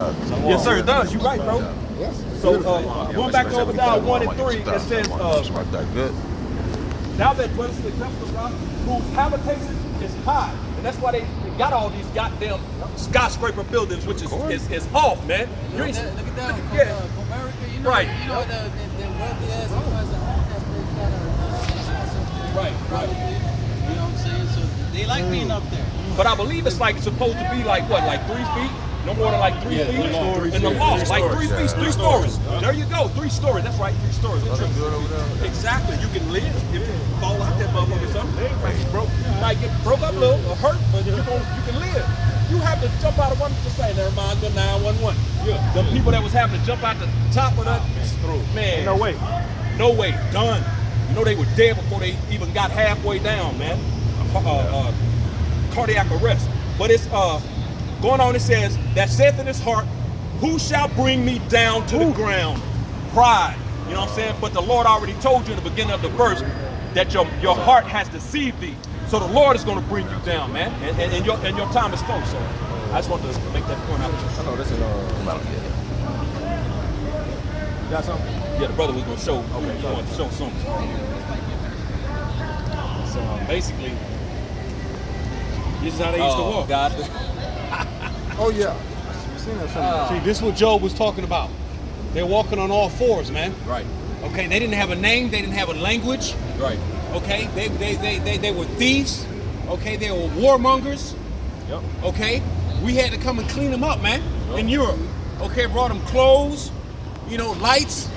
Yes, sir, it does. You're right, bro. Yes. So going back over down 1 and 3, it says, now that dwells in the cleft of God, whose habitation is high. And that's why they got all these goddamn skyscraper buildings, which is off, man. Look at that. Yeah. America, you know, Right. You know the wealthy ass because of all that they got Right. You know what I'm saying? So they like being up there. But I believe it's like supposed to be like what, like 3 feet? No more than like 3 feet in the loft, like 3 feet, 3 stories. There you go, 3 stories. That's right, 3 stories. Exactly. You can live if you fall out that motherfucker or something. Might get broke up a little or hurt, but you can live. You have to jump out of one. Just say, never mind, the 911. Yeah. The people that was having to jump out the top of that, man. No way. No way. Done. You know they were dead before they even got halfway down, man. Cardiac arrest. But it's going on, it says, that saith in his heart, who shall bring me down to the ground? Pride. You know what I'm saying? But the Lord already told you in the beginning of the verse that your heart has deceived thee. So the Lord is going to bring you down, man. And your time is close. So I just wanted to make that point out. I know this is You got something? Yeah, the brother was going to show. Okay, he wanted to show something. So basically, this is how they used to walk. God. Oh yeah. You seen that something? See, this is what Job was talking about. They're walking on all fours, man. Right. Okay, they didn't have a name, they didn't have a language. Right. Okay, they were thieves. Okay, they were warmongers. Yep. Okay, we had to come and clean them up, man. In Europe. Okay, brought them clothes, you know, lights.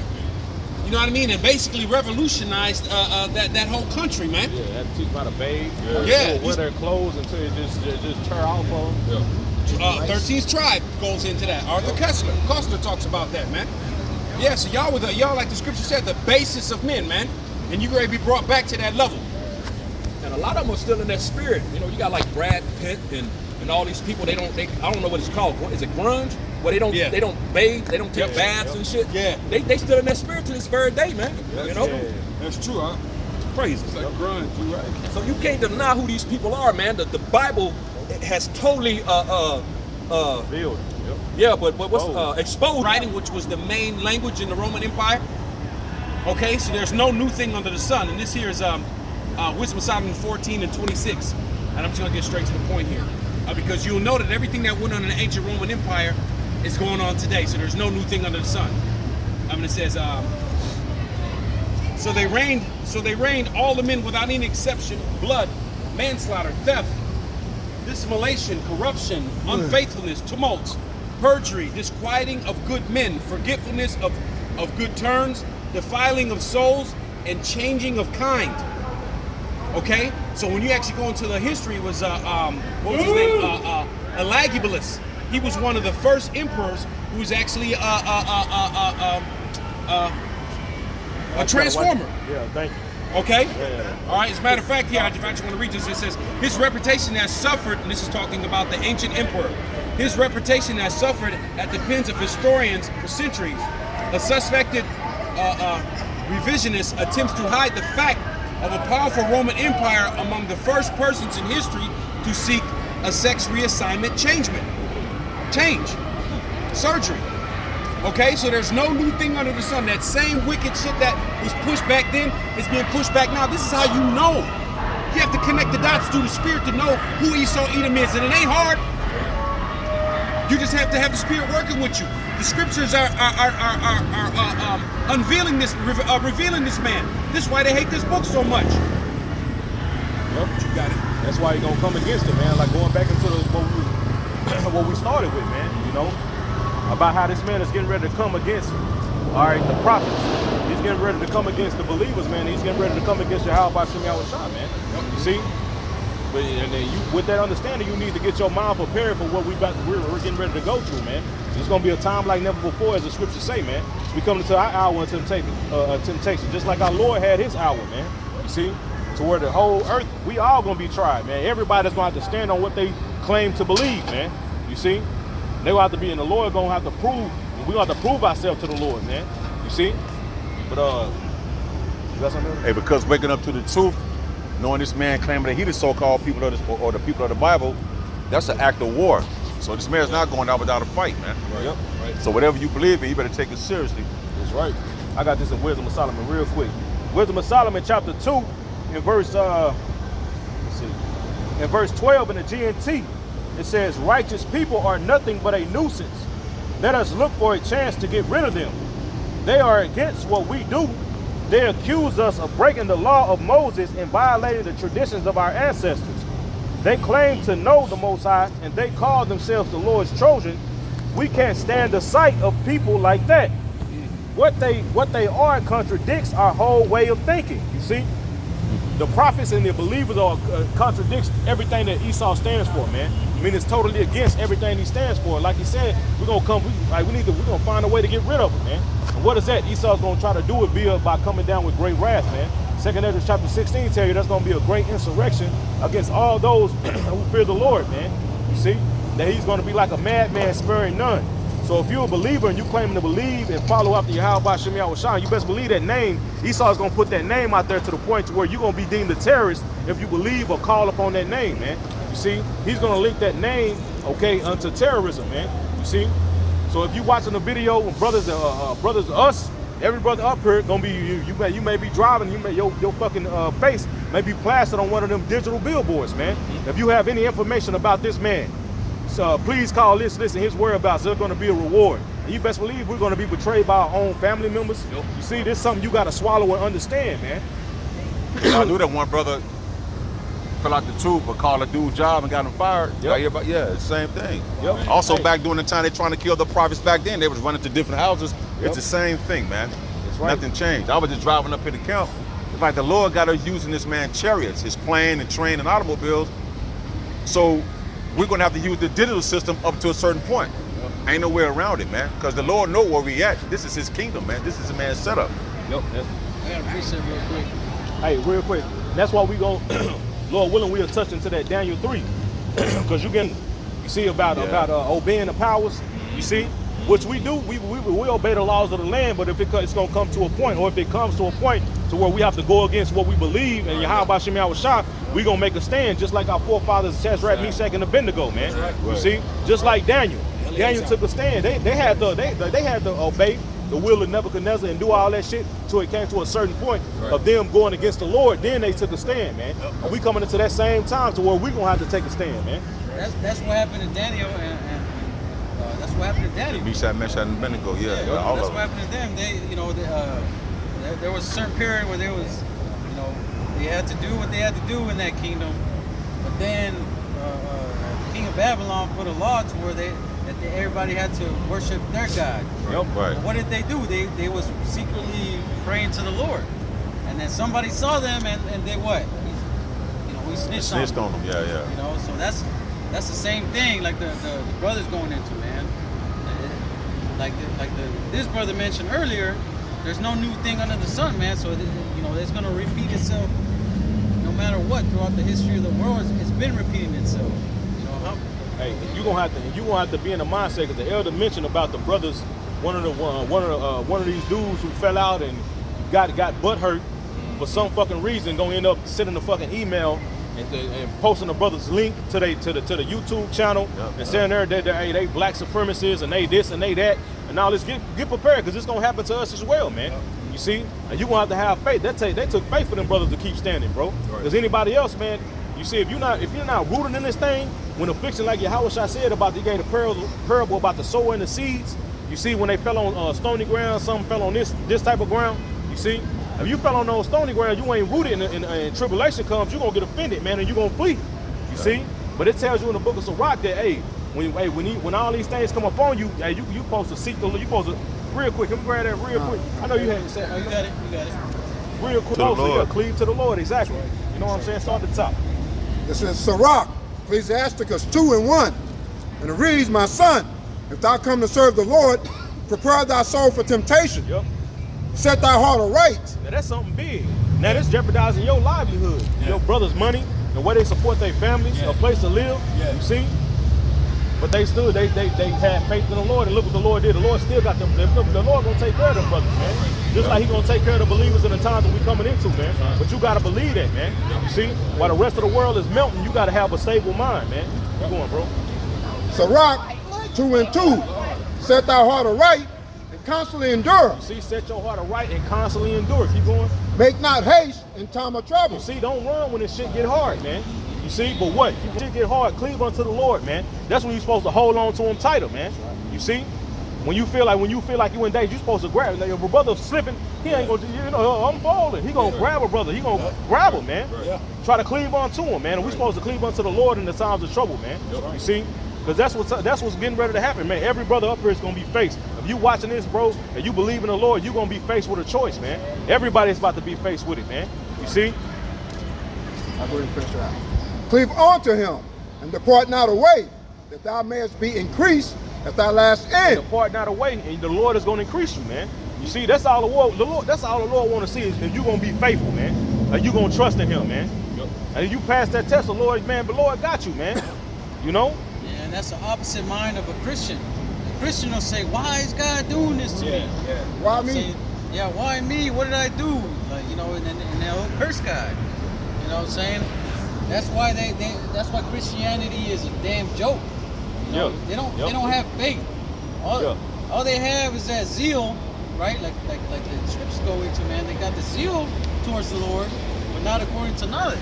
You know what I mean? And basically revolutionized that whole country, man. Yeah, they had to teach them how to bathe. Yeah. Wear their clothes until it just tear off of them. Yeah. 13th tribe goes into that. Arthur Koestler talks about that, man. Yeah, so y'all like the scripture said, the basis of men, man. And you're going to be brought back to that level. And a lot of them are still in that spirit. You know, you got like Brad Pitt and all these people. I don't know what it's called. Is it grunge? Where they don't bathe, they don't take baths and shit. Yeah. They still in that spirit to this very day, man. You know? Yeah. That's true, huh? It's crazy. It's like grunge, you right. So you can't deny who these people are, man. The Bible has totally Build. Yep. yeah, but what's exposed Writing, which was the main language in the Roman Empire. Okay, so there's no new thing under the sun. And this here is Wisdom of Solomon 14 and 26. And I'm just going to get straight to the point here. Because you'll know that everything that went on in the ancient Roman Empire is going on today. So there's no new thing under the sun. It says, so they reigned all the men without any exception, blood, manslaughter, theft, dissimulation, corruption, unfaithfulness, tumults, perjury, disquieting of good men, forgetfulness of good turns, defiling of souls, and changing of kind. Okay, so when you actually go into the history, it was what was his name? Elagabalus. He was one of the first emperors who was actually a transformer. Yeah, thank you. Okay? Yeah. All right, as a matter of fact, here, I just want to read this. It says, his reputation has suffered, and this is talking about the ancient emperor, his reputation has suffered at the pens of historians for centuries. A suspected revisionist attempts to hide the fact of a powerful Roman Empire among the first persons in history to seek a sex reassignment change, surgery. Okay, so there's no new thing under the sun. That same wicked shit that was pushed back then is being pushed back now. This is how you know. You have to connect the dots through the spirit to know who Esau Edom is, and it ain't hard. You just have to have the spirit working with you. The scriptures are unveiling this, revealing this man. This is why they hate this book so much. Yep. You got it. That's why you're gonna come against it, man. Like going back into what we started with, man. You know, about how this man is getting ready to come against, all right, the prophets. He's getting ready to come against the believers, man. He's getting ready to come against Yahweh Bashim Yahushua, man. You see? But and then you, with that understanding, you need to get your mind prepared for what we're getting ready to go through, man. It's gonna be a time like never before, as the scriptures say, man. We coming to our hour of temptation, just like our Lord had his hour, man. You see? To where the whole earth, we all gonna be tried, man. Everybody's gonna have to stand on what they claim to believe, man. You see? They gonna have to be, and the Lord gonna have to prove, we gonna have to prove ourselves to the Lord, man. You see? But you got something else? Hey, because waking up to the truth, knowing this man claiming that he the so-called people of or the people of the Bible, that's an act of war. So this man's not going out without a fight, man. Right. Yep. Right. So whatever you believe in, you better take it seriously. That's right. I got this in Wisdom of Solomon real quick. Wisdom of Solomon chapter 2 in verse let's see. In verse 12 in the GNT, it says, righteous people are nothing but a nuisance. Let us look for a chance to get rid of them. They are against what we do. They accuse us of breaking the law of Moses and violating the traditions of our ancestors. They claim to know the Most High, and they call themselves the Lord's Trojan. We can't stand the sight of people like that. What they are contradicts our whole way of thinking. You see, the prophets and the believers are contradicts everything that Esau stands for, man. I mean, it's totally against everything he stands for. Like he said, we're gonna find a way to get rid of him, man. And what is that? Esau's gonna try to do it by coming down with great wrath, man. 2nd Ezra chapter 16 tell you that's gonna be a great insurrection against all those who fear the Lord, man. You see, that he's gonna be like a madman sparing none. So if you're a believer and you claiming to believe and follow after Yahweh Shem Yahushua, you best believe that name. Esau's gonna put that name out there to the point to where you're gonna be deemed a terrorist if you believe or call upon that name, man. You see, he's gonna link that name, okay, unto terrorism, man. You see, so if you watching the video with brothers, us, every brother up here gonna be you may be driving, your fucking face may be plastered on one of them digital billboards, man. If you have any information about this man, so please call this and his whereabouts. There's gonna be a reward. And you best believe we're gonna be betrayed by our own family members. Yep. You see, this is something you gotta swallow and understand, man. I knew that one brother fell out the tube but called a dude job and got him fired. Yep. Yeah, it's the same thing. Yep. Also, back during the time they trying to kill the prophets back then, they was running to different houses. Yep. It's the same thing, man. That's right. Nothing changed. I was just driving up here to camp. It's like the Lord got us using this man chariots, his plane and train and automobiles. So we're gonna have to use the digital system up to a certain point. Yep. Ain't no way around it, man. Because the Lord know where we at. This is his kingdom, man. This is a man's setup. Yep. I got a precept real quick. Hey, real quick. That's why we go, Lord willing, we'll touch into that Daniel 3. Because you see about obeying the powers, you see, which we do, we obey the laws of the land, but if it's gonna come to a point, or if it comes to a point to where we have to go against what we believe, and Yahweh Shem Yahushua, we gonna make a stand, just like our forefathers, Shadrach, Meshach, and Abednego, man. Right. You see, just like Daniel. Daniel took a stand. They had to obey the will of Nebuchadnezzar and do all that shit till it came to a certain point of them going against the Lord. Then they took a stand, man. And we coming into that same time to where we gonna have to take a stand, man. That's what happened to Daniel, and that's what happened to Daniel. Meshach, and Abednego, all that's of what them. happened to them. There was a certain period where there was, they had to do what they had to do in that kingdom, but then the king of Babylon put a law to where everybody had to worship their God. Yep. Right. What did they do? They was secretly praying to the Lord, and then somebody saw them, and they what? We snitched on them. Yeah. So that's the same thing like the brothers going into, man. This brother mentioned earlier. There's no new thing under the sun, man. So it's gonna repeat itself no matter what throughout the history of the world. It's been repeating itself. Hey, you gonna have to be in the mindset, because the elder mentioned about the brothers. One of these dudes who fell out and got butt hurt for some fucking reason, gonna end up sending a fucking email and posting the brother's link to the YouTube channel and saying they black supremacists and they this and they that and all this. Get prepared, because it's gonna happen to us as well, man. You see, and you gonna have faith. They took faith for them brothers to keep standing, bro. Because anybody else, man. You see, if you're not rooted in this thing, when affliction, like Yahweh said about, he gave a parable about the sower and the seeds. You see, when they fell on stony ground, some fell on this type of ground. You see, if you fell on those stony ground, you ain't rooted, and tribulation comes, you're gonna get offended, man, and you're gonna flee. You see, but it tells you in the book of Sirach that when all these things come upon you, hey, you supposed to seek the Lord. You supposed to real quick. Let me grab that real quick. I know you had to say. You got it. Real quick. Also, cleave to the Lord. Exactly. You know what I'm saying? Start at the top. This is Sirach, Ecclesiasticus 2:1. And it reads, my son, if thou come to serve the Lord, prepare thy soul for temptation. Yep. Set thy heart aright. Now that's something big. Now that's jeopardizing your livelihood, your brother's money, the way they support their families, a place to live. You see? But they stood, they had faith in the Lord, and look what the Lord did. The Lord still got them. The Lord gonna take care of them brothers, man. Just like he gonna take care of the believers in the times that we coming into, man. But you gotta believe that, man. You see? While the rest of the world is melting, you gotta have a stable mind, man. Keep going, bro. Sirach 2 and 2. Set thy heart aright and constantly endure. See, set your heart aright and constantly endure. Keep going. Make not haste in time of trouble. You see, don't run when this shit get hard, man. You see, but what? When shit get hard, cleave unto the Lord, man. That's when you're supposed to hold on to him tighter, man. You see? When you feel like you in danger, you're supposed to grab him. Like, if a brother slipping, he ain't gonna, I'm falling. He gonna grab a brother. He gonna grab him, man. Try to cleave on to him, man. And we're supposed to cleave unto the Lord in the times of trouble, man. You see? Because that's what's getting ready to happen, man. Every brother up here is gonna be faced. If you watching this, bro, and you believe in the Lord, you're gonna be faced with a choice, man. Everybody's about to be faced with it, man. You see? I'll go ahead and finish that. Cleave unto him and depart not away, that thou mayest be increased at thy last end. Depart not away, and the Lord is gonna increase you, man. You see, that's all the Lord. That's all the Lord want to see is if you're gonna be faithful, man. Like you gonna trust in Him, man. And you pass that test, the Lord, man. The Lord got you, man. You know. Yeah, and that's the opposite mind of a Christian. A Christian will say, "Why is God doing this to me? Why I'm me? saying, yeah, why me? What did I do?" Like, and they'll curse God. You know what I'm saying? That's why that's why Christianity is a damn joke. You know? They don't have faith. All they have is that zeal, right? Like the scriptures go into, man. They got the zeal towards the Lord, but not according to knowledge.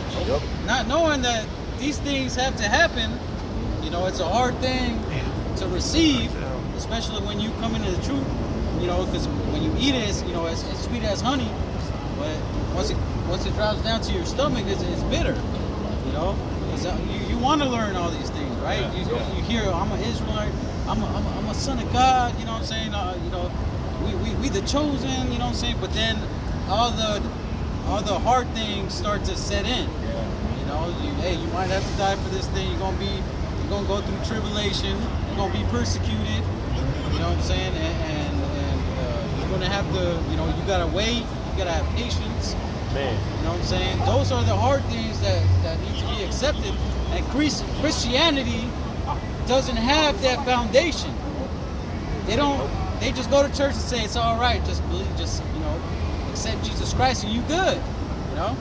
Not knowing that these things have to happen. You know, it's a hard thing to receive, especially when you come into the truth. You know, because when you eat it, it's, you know, it's sweet as honey, but once it drops down to your stomach, it's bitter. You know, you want to learn all these things, right? You hear, I'm an Israelite, I'm a son of God. You know what I'm saying? You know, we the chosen. You know what I'm saying? But then all the hard things start to set in. You know, you might have to die for this thing. You're gonna go through tribulation. You're gonna be persecuted. You know what I'm saying? And you're gonna have to, you know, you gotta wait. You gotta have patience. Man. You know what I'm saying? Those are the hard things that need to be accepted. And Christianity doesn't have that foundation. They just go to church and say it's all right. Just believe, you know, accept Jesus Christ and you good. You know?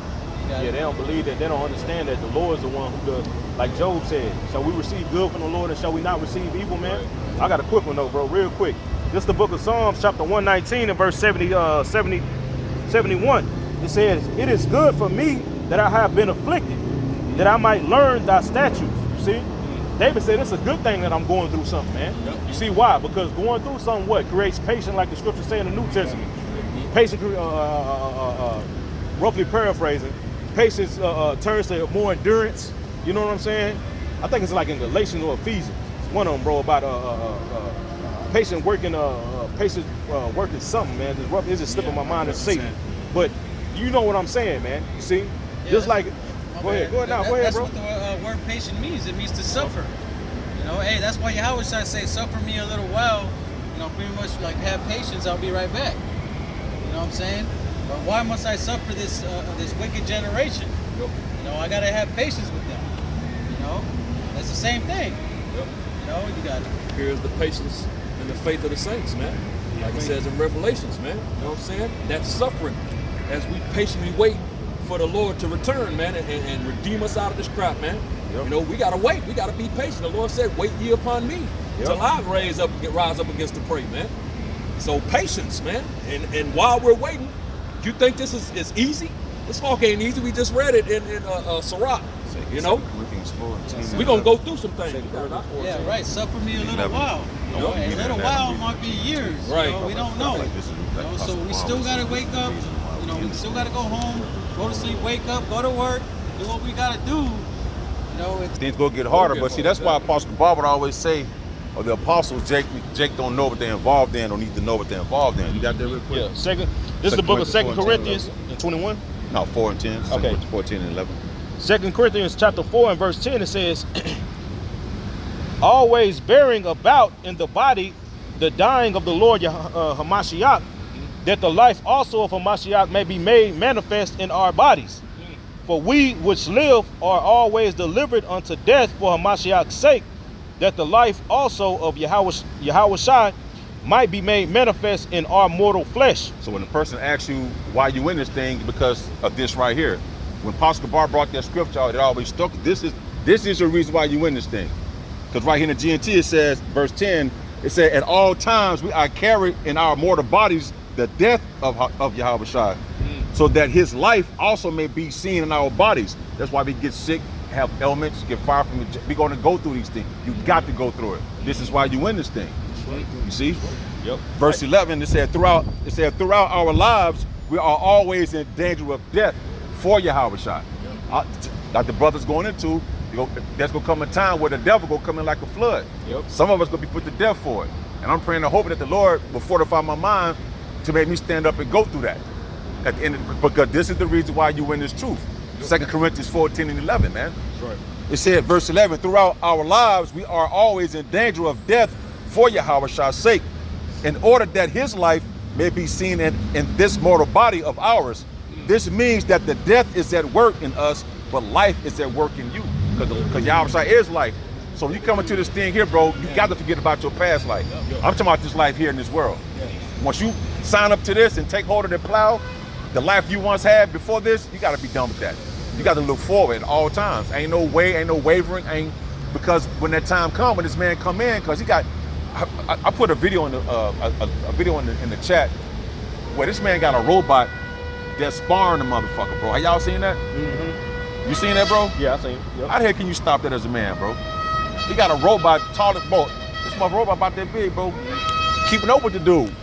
Yeah, they don't believe that. They don't understand that the Lord is the one who does. Like Job said, shall we receive good from the Lord and shall we not receive evil, man? I got a quick one though, bro, real quick. This is the book of Psalms, chapter 119 and verse 71. It says, it is good for me that I have been afflicted, that I might learn thy statutes. You see? David said it's a good thing that I'm going through something, man. You see why? Because going through something, what? Creates patience, like the scriptures say in the New Testament. Patience, roughly paraphrasing, patience turns to more endurance. You know what I'm saying? I think it's like in Galatians or Ephesians. It's one of them, bro, about patient working, working something, man. It's just slipping my mind to say. But you know what I'm saying, man. You see? Yeah, just like, go ahead now, go ahead, that's bro. what the word patient means. It means to suffer. You know, hey, that's why Yahweh Shai say, suffer me a little while. You know, pretty much like have patience, I'll be right back. You know what I'm saying? But why must I suffer this wicked generation? You know, I gotta have patience with them. You know, that's the same thing. You know, you got. Here's the patience and the faith of the saints, man. Like it says in Revelations, man. You know what I'm saying? That's suffering as we patiently wait for the Lord to return, man, and redeem us out of this crap, man. You know, we gotta wait. We gotta be patient. The Lord said, "Wait ye upon me till I rise up against the prey, man." So patience, man. And while we're waiting, you think this is easy? This walk ain't easy. We just read it in Sirach. You know, we're gonna go through some things. Yeah, right. Suffer me a little while. You know, and a little while might be years. Right. You know, we don't know. You know, so we still gotta wake up. You know, we still gotta go home, go to sleep, wake up, go to work, do what we gotta do. You know, Things go get harder, but see, that's why Apostle Bob would always say, or the apostles, Jake don't know what they're involved in, don't need to know what they're involved in. You got that real quick? Yeah. This is the book of 2 Corinthians in 21. No, 4 and 10. Okay. 14 and 11. 2 Corinthians chapter 4 and verse 10, it says, always bearing about in the body the dying of the Lord Hamashiach, that the life also of Hamashiach may be made manifest in our bodies. For we which live are always delivered unto death for Hamashiach's sake, that the life also of Yahweh Shai might be made manifest in our mortal flesh. So when the person asks you why you in this thing, because of this right here. When Apostle Bar brought that scripture out, it always stuck. This is the reason why you in this thing. Because right here in the GNT it says, verse 10, it said, at all times we are carried in our mortal bodies the death of Yahweh Shai, so that his life also may be seen in our bodies. That's why we get sick, have ailments, get far from it. We're going to go through these things. You got to go through it. This is why you win this thing. You see? Yep. Verse 11, it said throughout our lives we are always in danger of death for Yahweh Shai. Like the brother's going into, there's gonna come a time where the devil gonna come in like a flood. Yep. Some of us gonna be put to death for it. And I'm praying and hoping that the Lord will fortify my mind to make me stand up and go through that. At the end because this is the reason why you win this truth. 2 Corinthians 14 and 11, man. That's right. It said, verse 11, throughout our lives we are always in danger of death for Yahweh Shai's sake, in order that his life may be seen in this mortal body of ours. This means that the death is at work in us, but life is at work in you. Because Yahweh Shai is life. So when you come into this thing here, bro, you got to forget about your past life. I'm talking about this life here in this world. Once you sign up to this and take hold of the plow, the life you once had before this, you got to be done with that. You got to look forward at all times. Ain't no way, ain't no wavering, because when that time comes, when this man come in, because he got, I put a video in the chat where this man got a robot that's sparring the motherfucker, bro. Have y'all seen that? Mm-hmm. You seen that, bro? Yeah, I seen it. Yep. How the hell can you stop that as a man, bro? He got a robot taller, bro. This mother robot about that big, bro. Keeping up with the dude.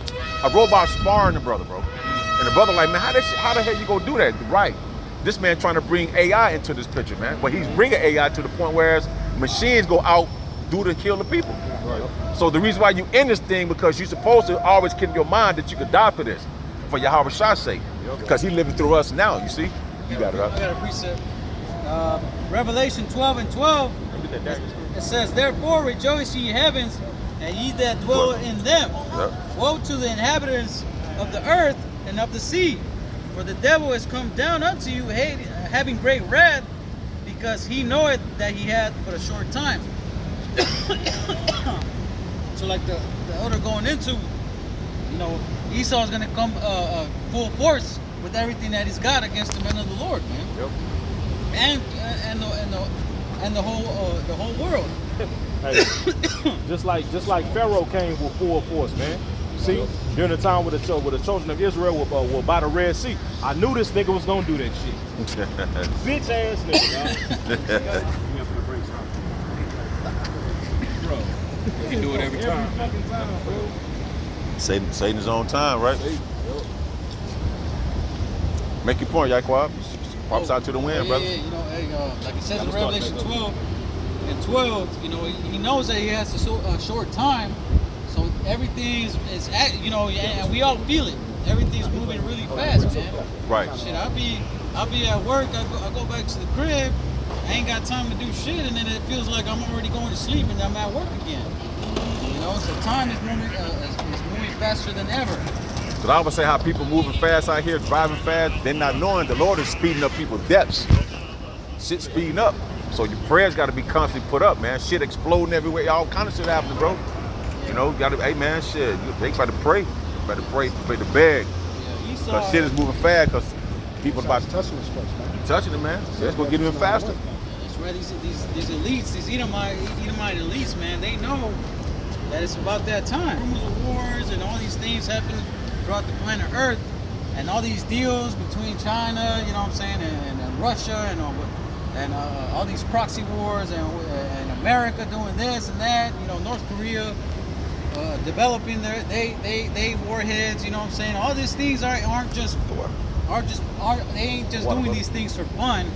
A robot sparring the brother, bro. And the brother like, man, how the hell you gonna do that? Right. This man trying to bring AI into this picture, man. But he's bringing AI to the point where machines go out, do to kill the people. Right. So the reason why you in this thing, because you're supposed to always keep in your mind that you could die for this, for Yahweh Shai's sake. Because he living through us now, you see? You got it up. I got a precept. Revelation 12 and 12. It says, therefore rejoice ye heavens, and ye that dwell in them. Yep. Woe to the inhabitants of the earth and of the sea, for the devil is come down unto you, having great wrath, because he knoweth that he hath but a short time. So like the elder going into, you know, Esau's gonna come full force with everything that he's got against the men of the Lord, man. Yep. And the whole world. Hey, just like Pharaoh came with full force, man. See, during the time with the children of Israel were by the Red Sea, I knew this nigga was gonna do that shit. Bitch ass nigga, dog. Bro, you can do it every time. Fucking time, bro. Satan's own time, right? Make your point, Yaquab. Props out to the wind, brother. Yeah, you know, hey, like it says in Revelation 12 and 12, you know, he knows that he has a short time, so everything is you know, and we all feel it. Everything's moving really fast, man. Right. Shit, I'll be at work. I go back to the crib. I ain't got time to do shit, and then it feels like I'm already going to sleep and I'm at work again. You know, so time is moving faster than ever. But I would say how people moving fast out here, driving fast, they're not knowing the Lord is speeding up people's deaths. Shit speeding up. So your prayers got to be constantly put up, man. Shit exploding everywhere. All kind of shit happening, bro. You know, got to, hey, man, shit. They try to pray. Better pray to beg. Because shit is moving fast because people about to touch it, man. So that's going to get even faster. That's right. These elites, these Edomite elites, man, they know that it's about that time. Rumors of wars and all these things happen throughout the planet Earth, and all these deals between China, you know what I'm saying, and Russia, and all these proxy wars, and America doing this and that, you know, North Korea developing they warheads, you know what I'm saying. All these things they ain't just doing these things for fun.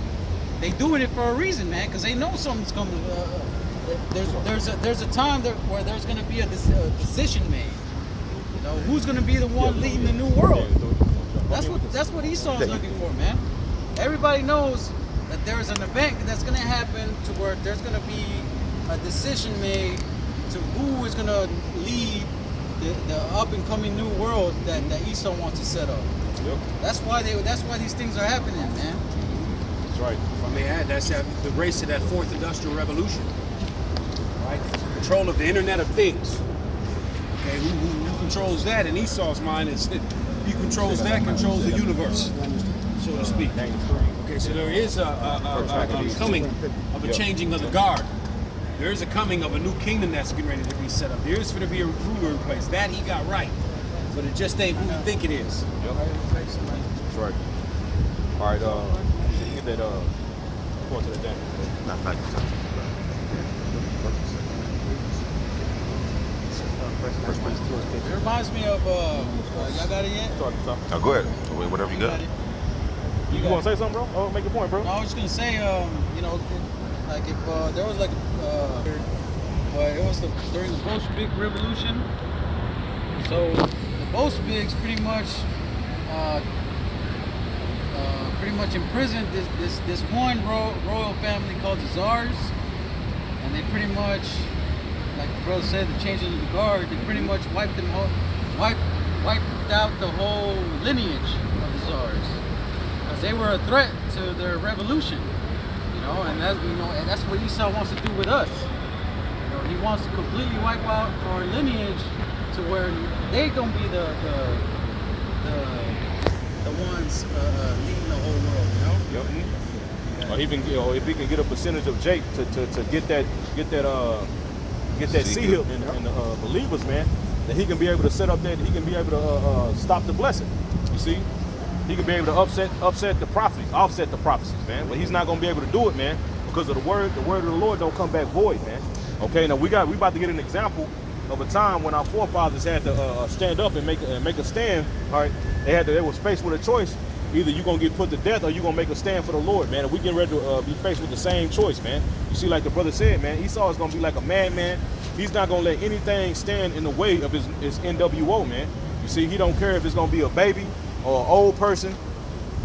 They doing it for a reason, man, because they know something's coming. There's a time where there's going to be a decision made. You know, who's going to be the one leading the new world? That's what Esau's looking for, man. Everybody knows that there's an event that's going to happen to where there's going to be a decision made to who is going to lead the up and coming new world that Esau wants to set up. Yep. That's why these things are happening, man. That's right. If I may add, that's the race to that fourth industrial revolution, right? Control of the Internet of Things. Okay, who controls that? In Esau's mind, he controls that, controls the universe, so to speak. Okay, so there is a coming of a changing of the guard. There is a coming of a new kingdom that's getting ready to be set up. There is going to be a ruler in place. That he got right. But it just ain't who you think it is. Yep. That's right. All right, you get that, going to the damn. It reminds me of, y'all got it yet? Now go ahead. Whatever you got. You want to say something, bro? Oh, make a point, bro. No, I was just gonna say, you know, like if there was like, it was during the Bolshevik Revolution. So the Bolsheviks pretty much imprisoned this one royal family called the Tsars, and they pretty much, like the brother said, the changing of the guard, they pretty much wiped out the whole lineage of the Tsars. They were a threat to their revolution, you know, and that's what Esau wants to do with us. You know, he wants to completely wipe out our lineage to where they're gonna be the ones leading the whole world, you know. Yep. Or even, you know, if he can get a percentage of Jake to get that seal in the believers, man, that he can be able to set up that, he can be able to stop the blessing. You see. He can be able to offset the prophecies, man. But he's not gonna be able to do it, man, because of the word of the Lord don't come back void, man. Okay, now we about to get an example of a time when our forefathers had to stand up and make a stand. All right, they was faced with a choice. Either you're gonna get put to death or you're gonna make a stand for the Lord, man. And we getting ready to be faced with the same choice, man. You see, like the brother said, man, Esau is gonna be like a madman. He's not gonna let anything stand in the way of his NWO, man. You see, he don't care if it's gonna be a baby or an old person.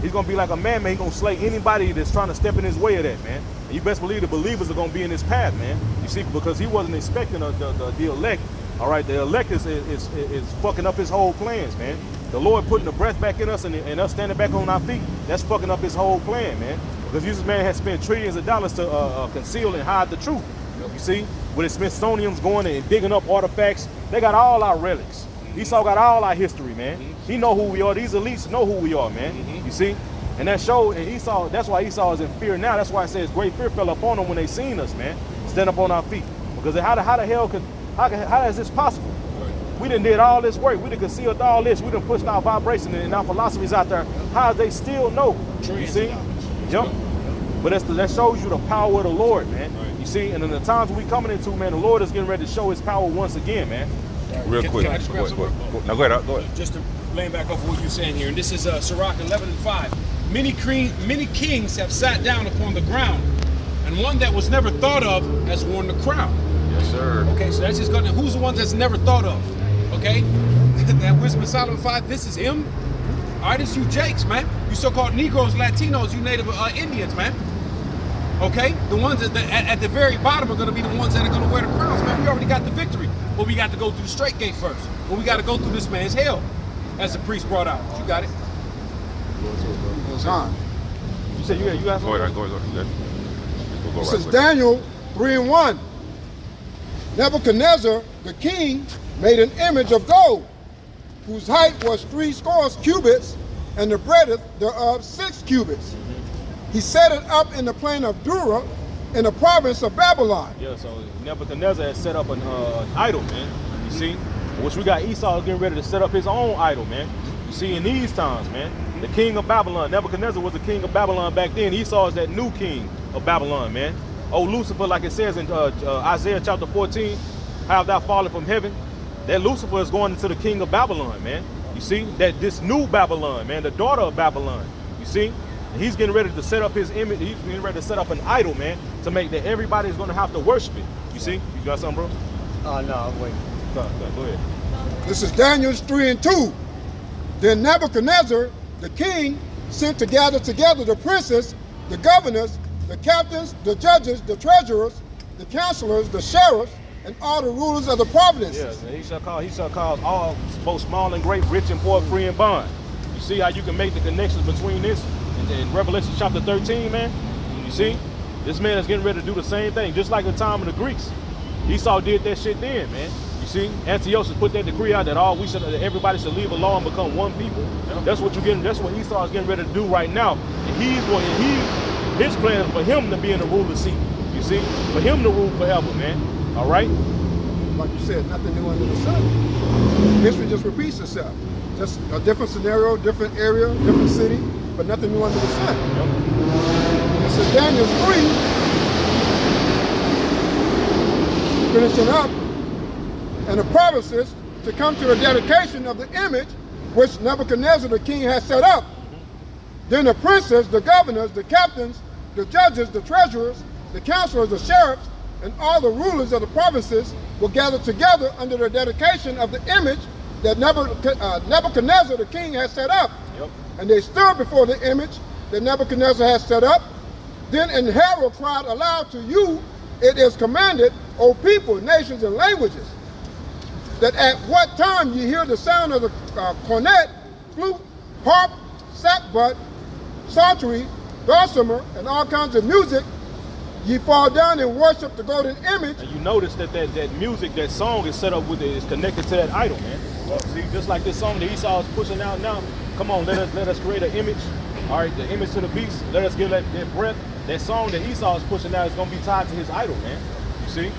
He's gonna be like a man. He's gonna slay anybody that's trying to step in his way of that, man. And you best believe the believers are gonna be in his path, man. You see, because he wasn't expecting the elect. All right, the elect is fucking up his whole plans, man. The Lord putting the breath back in us and us standing back on our feet, that's fucking up his whole plan, man. Because this man has spent trillions of dollars to conceal and hide the truth. You see, with his Smithsonian's going and digging up artifacts, they got all our relics. Esau got all our history, man. He know who we are. These elites know who we are, man. You see? And that showed, and Esau, that's why Esau is in fear now. That's why it says great fear fell upon them when they seen us, man. Stand up on our feet. Because how the hell how is this possible? We done did all this work. We done concealed all this. We done pushed our vibration and our philosophies out there. How do they still know? You see? Yep. But that shows you the power of the Lord, man. You see? And in the times we coming into, man, the Lord is getting ready to show his power once again, man. Real quick. Can I just grab some more? Now go ahead. Just to laying back off what you're saying here, and this is Sirach 11:5. Many kings have sat down upon the ground, and one that was never thought of has worn the crown. Yes, sir. Okay, so that's just gonna. Who's the one that's never thought of? Okay, that Wisdom of Solomon 5. This is him. All right, it's you Jakes, man. You so-called Negroes, Latinos, you Native Indians, man. Okay, the ones at the very bottom are going to be the ones that are going to wear the crowns, man. We already got the victory, but we got to go through the straight gate first. But we got to go through this man's hell, as the priest brought out. You got it? John. You said you got Go ahead. This is Daniel 3:1. Nebuchadnezzar, the king, made an image of gold, whose height was 70 cubits, and the breadth thereof 6 cubits. He set it up in the plain of Dura, in the province of Babylon. Yeah, so Nebuchadnezzar has set up an idol, man. You see? Which we got Esau getting ready to set up his own idol, man. You see, in these times, man, the king of Babylon, Nebuchadnezzar was the king of Babylon back then. Esau is that new king of Babylon, man. Oh, Lucifer, like it says in Isaiah chapter 14, have thou fallen from heaven? That Lucifer is going into the king of Babylon, man. You see? That this new Babylon, man, the daughter of Babylon. You see? And he's getting ready to set up his image. He's getting ready to set up an idol, man, to make that everybody's going to have to worship it. You see? You got something, bro? No, I'm waiting. Go ahead. This is Daniel 3:2. Then Nebuchadnezzar, the king, sent to gather together the princes, the governors, the captains, the judges, the treasurers, the counselors, the sheriffs, and all the rulers of the provinces. Yes, and he shall cause all, both small and great, rich and poor, free and bond. You see how you can make the connections between this and Revelation chapter 13, man? You see? This man is getting ready to do the same thing, just like the time of the Greeks. Esau did that shit then, man. You see? Antiochus put that decree out that everybody should leave a law and become one people. That's what Esau is getting ready to do right now. And his plan is for him to be in the ruler's seat. You see? For him to rule forever, man. All right? Like you said, nothing new under the sun. History just repeats itself. Just a different scenario, different area, different city, but nothing new under the sun. This is Daniel 3, finishing up, and the promises to come to the dedication of the image which Nebuchadnezzar the king has set up. Then the princes, the governors, the captains, the judges, the treasurers, the counselors, the sheriffs, and all the rulers of the provinces will gather together under the dedication of the image that Nebuchadnezzar the king has set up. And they stood before the image that Nebuchadnezzar has set up. Then an herald cried aloud to you, it is commanded, O people, nations, and languages, that at what time ye hear the sound of the cornet, flute, harp, sackbut, psaltery, dulcimer, and all kinds of music, ye fall down and worship the golden image. And you notice that music, that song is set up with it, is connected to that idol, man. See, just like this song that Esau is pushing out now. Come on, let us create an image. All right, the image to the beast. Let us give that breath. That song that Esau is pushing out is going to be tied to his idol, man. You see?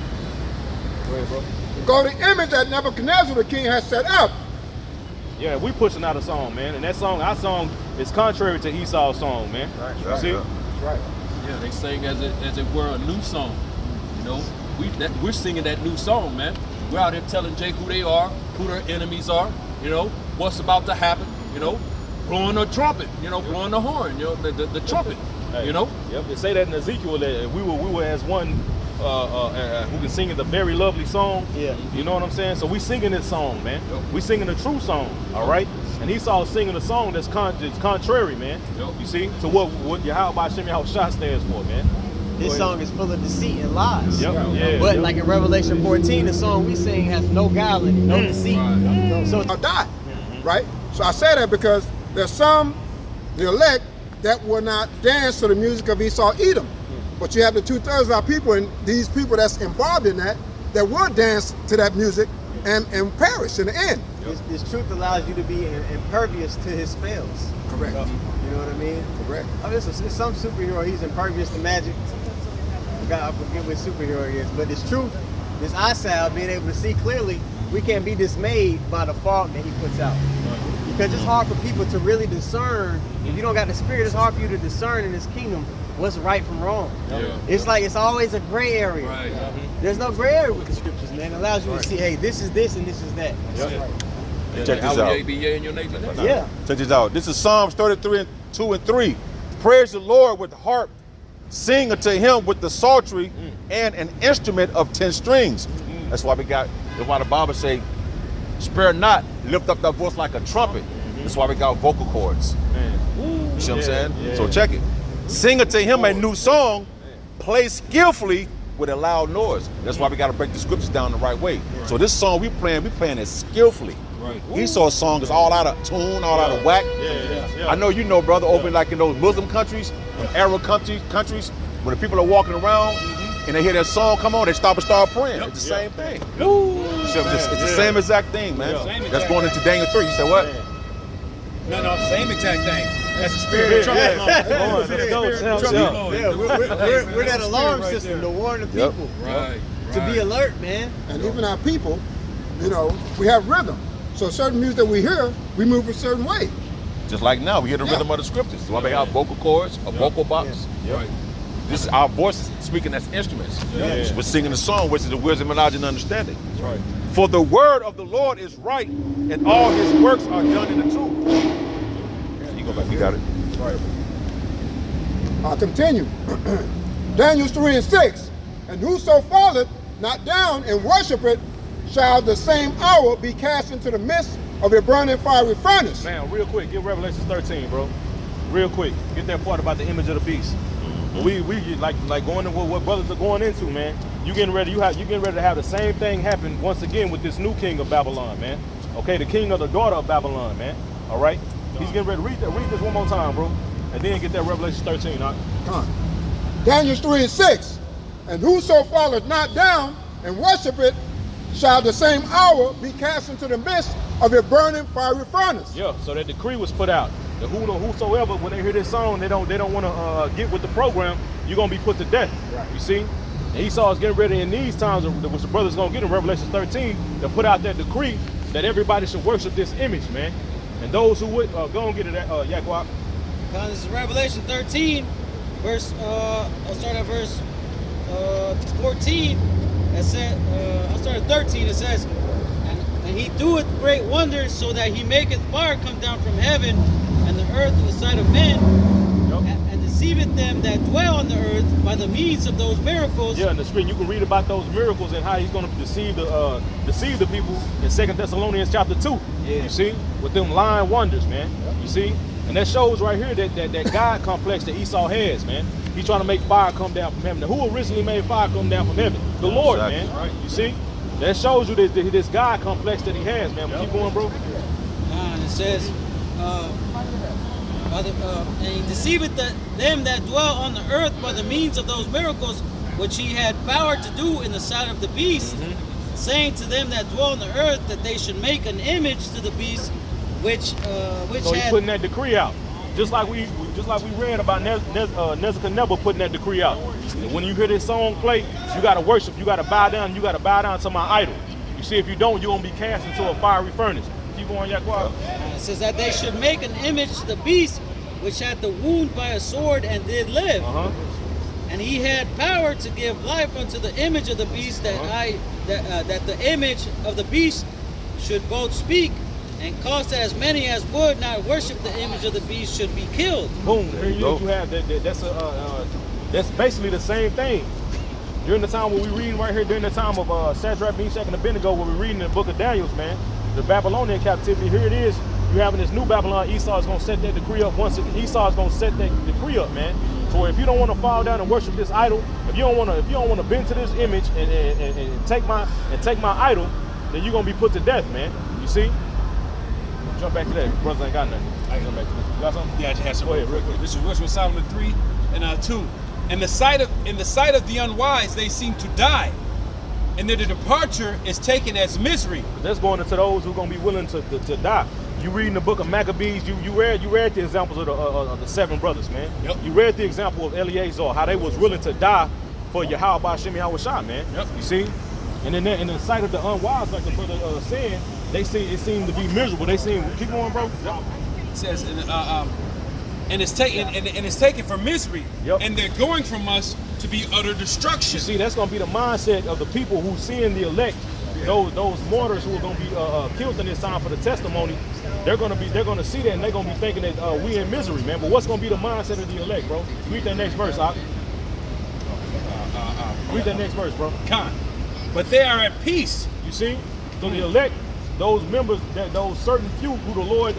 Go ahead, bro. The golden image that Nebuchadnezzar the king has set up. Yeah, we pushing out a song, man, and that song, our song, is contrary to Esau's song, man. You see? That's right. Yeah, they sing as it were a new song. You know, we're singing that new song, man. We're out here telling Jake who they are, who their enemies are, you know, what's about to happen, you know, blowing a trumpet, you know, blowing the horn, you know, the trumpet, you know. Yep, they say that in Ezekiel that we were as one who can sing the very lovely song. Yeah. You know what I'm saying? So we singing this song, man. We singing a true song, all right? And Esau singing a song that's contrary, man. You see? To what Yahweh Shem Yahushua stands for, man. This song is full of deceit and lies. Yeah. But like in Revelation 14, the song we sing has no guile in it, no deceit. So I'll die, right? So I say that because there's some, the elect, that will not dance to the music of Esau Edom. But you have the 2/3 of our people, and these people that's involved in that will dance to that music and perish in the end. this truth allows you to be impervious to his spells. Correct. You know what I mean? Correct. I mean, it's some superhero, he's impervious to magic. I forget what superhero he is, but it's truth. This eyesight, being able to see clearly, we can't be dismayed by the fog that he puts out. Because it's hard for people to really discern. If you don't got the spirit, it's hard for you to discern in this kingdom what's right from wrong. It's like it's always a gray area. There's no gray area with the scriptures, man. It allows you to see, hey, this is this and this is that. Check this out. Yeah. Check this out. This is Psalms 33:2-3. Praise the Lord with the harp. Sing unto him with the psaltery and an instrument of 10 strings. That's why that's why the Bible say, spare not, lift up thy voice like a trumpet. That's why we got vocal cords. You see what I'm saying? So check it. Sing unto him a new song, play skillfully with a loud noise. That's why we got to break the scriptures down the right way. So this song we playing it skillfully. Esau's song is all out of tune, all out of whack. I know you know, brother, over like in those Muslim countries, Arab countries, when the people are walking around and they hear that song come on, they stop and start praying. It's the same thing. It's the same exact thing, man. That's going into Daniel 3. You said what? No, same exact thing. That's the spirit of trumpet. We're that alarm system to warn the people. To be alert, man. And even our people, you know, we have rhythm. So certain music that we hear, we move a certain way. Just like now, we hear the rhythm of the scriptures. That's why we have vocal cords, a vocal box. This is our voices speaking as instruments. We're singing a song, which is the wisdom, knowledge, and understanding. For the word of the Lord is right, and all his works are done in the truth. You go back, you got it. I'll continue. Daniel 3:6. And whoso falleth not down and worship it, shall the same hour be cast into the midst of a burning fiery furnace. Man, real quick, get Revelation 13, bro. Real quick, get that part about the image of the beast. We like going to what brothers are going into, man. You getting ready to have the same thing happen once again with this new king of Babylon, man. Okay, the king of the daughter of Babylon, man. All right, he's getting ready to read this one more time, bro, and then get that Revelation 13. Huh? Daniel 3:6. And whoso falleth not down and worship it, shall the same hour be cast into the midst of a burning fiery furnace. Yeah, so that decree was put out. The whosoever, when they hear this song, they don't want to get with the program. You're gonna be put to death. You see, And Esau is getting ready in these times, which the brother's going to get in Revelation 13, to put out that decree that everybody should worship this image, man. And those who would, go and get it, Yaquab. This is Revelation 13, verse, I'll start at verse 14. It said, I'll start at 13. It says, and he doeth great wonders, so that he maketh fire come down from heaven, and the earth in the sight of men, and deceiveth them that dwell on the earth by the means of those miracles. Yeah, in the screen you can read about those miracles and how he's going to deceive the people in 2 Thessalonians chapter 2. Yeah. You see, with them lying wonders, man. You see, and that shows right here that God complex that Esau has, man. He's trying to make fire come down from heaven. Now, who originally made fire come down from heaven? The Lord, man. Right? You see, that shows you this God complex that he has, man. Keep going, bro. And it says, and he deceiveth them that dwell on the earth by the means of those miracles which he had power to do in the sight of the beast, saying to them that dwell on the earth that they should make an image to the beast, which so he's putting that decree out, just like we read about Nebuchadnezzar putting that decree out. When you hear this song play, you gotta worship, you gotta bow down, to my idol. You see, if you don't, you're gonna be cast into a fiery furnace. Keep going, Yaquab. It says that they should make an image to the beast, which had the wound by a sword and did live. And he had power to give life unto the image of the beast, that the image of the beast should both speak, and cause that as many as would not worship the image of the beast should be killed. Boom. Here you have that's basically the same thing. During the time when we reading right here, during the time of Shadrach, Meshach, and Abednego, when we're reading in the book of Daniel, man, the Babylonian captivity, here it is. You having this new Babylon. Esau is going to set that decree up. Esau is going to set that decree up, man. So if you don't want to fall down and worship this idol, if you don't want to bend to this image and take my idol, then you're going to be put to death, man. You see? Jump back to that. Brothers ain't got nothing. I ain't jump back to that. You got something? Yeah, I just had some. Go ahead, real quick. This is Wisdom of Solomon 3 and 2. In the sight of the unwise, they seem to die, and their departure is taken as misery. But that's going into those who are going to be willing to die. You read in the book of Maccabees, you read the examples of the 7 brothers, man. Yep. You read the example of Eleazar, how they was willing to die for Yahweh Ba'Shem Yahushua, man. Yep. You see? And in the sight of the unwise, like the brother said, it seemed to be miserable. They seem, keep going, bro. Yep. It says, and it's taken for misery. Yep. And they're going from us to be utter destruction. You see, that's going to be the mindset of the people who seeing the elect. Those martyrs who are going to be killed in this time for the testimony, they're going to see that and they're going to be thinking that we in misery, man. But what's going to be the mindset of the elect, bro? Read that next verse, Ak. Read that next verse, bro. But they are at peace. You see? So the elect, those members, those certain few who the Lord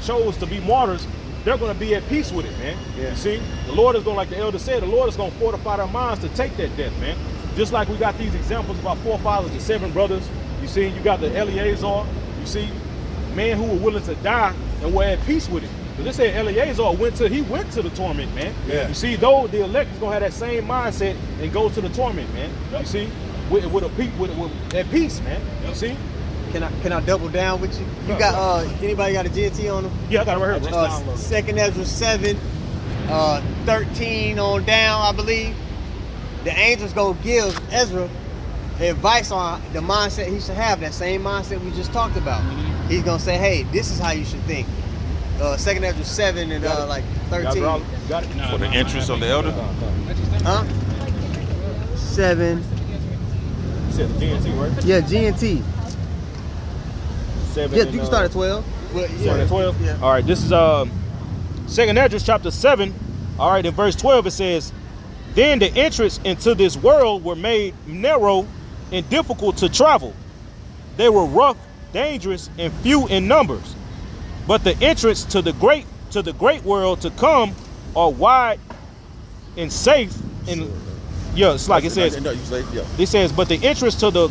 chose to be martyrs, they're going to be at peace with it, man. Yeah. You see? The Lord is going, like the elder said, the Lord is going to fortify their minds to take that death, man. Just like we got these examples of our forefathers, the 7 brothers. You see, you got the Eleazar. You see, men who were willing to die and were at peace with it. Because they said Eleazar went to the torment, man. Yeah. You see, though the elect is gonna have that same mindset and go to the torment, man. Yep. You see, with at peace, man. Yep. You see. Can I double down with you? You got anybody got a GNT on them? Yeah, I got it right here. 2nd Ezra 7, 13 on down, I believe. The angel's gonna give Ezra advice on the mindset he should have, that same mindset we just talked about. Mm-hmm. He's gonna say, hey, this is how you should think. 2nd Ezra 7 and like 13. Got it? For the interest of the elder? Huh? 7. You said the GNT, right? Yeah, GNT. 7. Yeah, you can start at 12. Well, yeah. Start at 12? Yeah. All right, this is 2nd Ezra chapter 7. All right, in verse 12 it says, then the entrance into this world were made narrow and difficult to travel. They were rough, dangerous, and few in numbers. But the entrance to the great world to come are wide and safe. And yeah, it's like it says. It says, but the entrance to the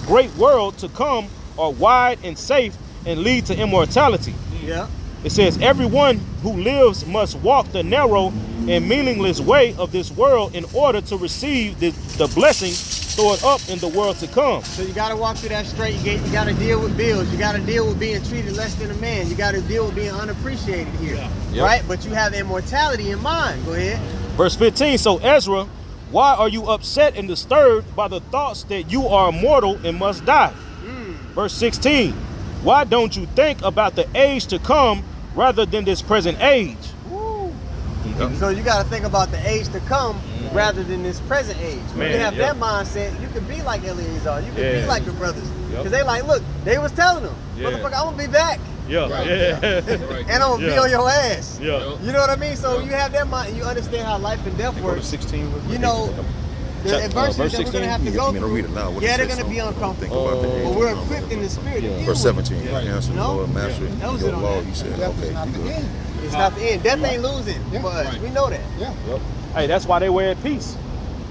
great world to come are wide and safe and lead to immortality. Yeah. It says, everyone who lives must walk the narrow and meaningless way of this world in order to receive the blessing stored up in the world to come. So you got to walk through that straight gate. You got to deal with bills. You got to deal with being treated less than a man. You got to deal with being unappreciated here, right? But you have immortality in mind. Go ahead. Verse 15, so Ezra Why are you upset and disturbed by the thoughts that you are mortal and must die? Verse 16. Why don't you think about the age to come rather than this present age? So you got to think about the age to come rather than this present age. When you have that mindset, you can be like Eleazar. You can be like the brothers. Because they like, look, they was telling them, motherfucker, I'm going to be back. And I'm going to be on your ass. You know what I mean? So you have that mind, you understand how life and death works. 16. You know, the adversities that we're going to have to go through, they're going to be uncomfortable. But we're equipped in the spirit to deal with Verse 17. it. Answer the Lord, master, That was your it on law. that. He said, Death is okay, not you the good. end. It's not the end. Death ain't losing for us. We know that. Hey, that's why they were at peace.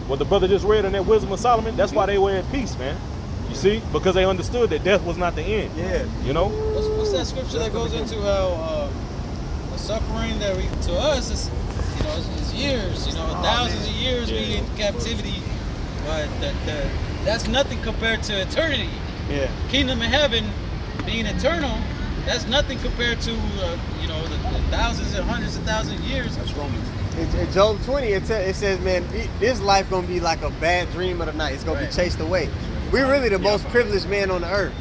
What the brother just read in that Wisdom of Solomon, that's why they were at peace, man. You see? Because they understood that death was not the end. You know? What's that scripture that goes into how the suffering that we to us is, you know, is years, you know, thousands of years being in captivity, but that's nothing compared to eternity. Kingdom of heaven being eternal, that's nothing compared to you know, the thousands and hundreds of thousands of years. That's Romans. In Job 20, it says, man, this life gonna be like a bad dream of the night. It's gonna be chased away. We're really the most privileged man on the earth.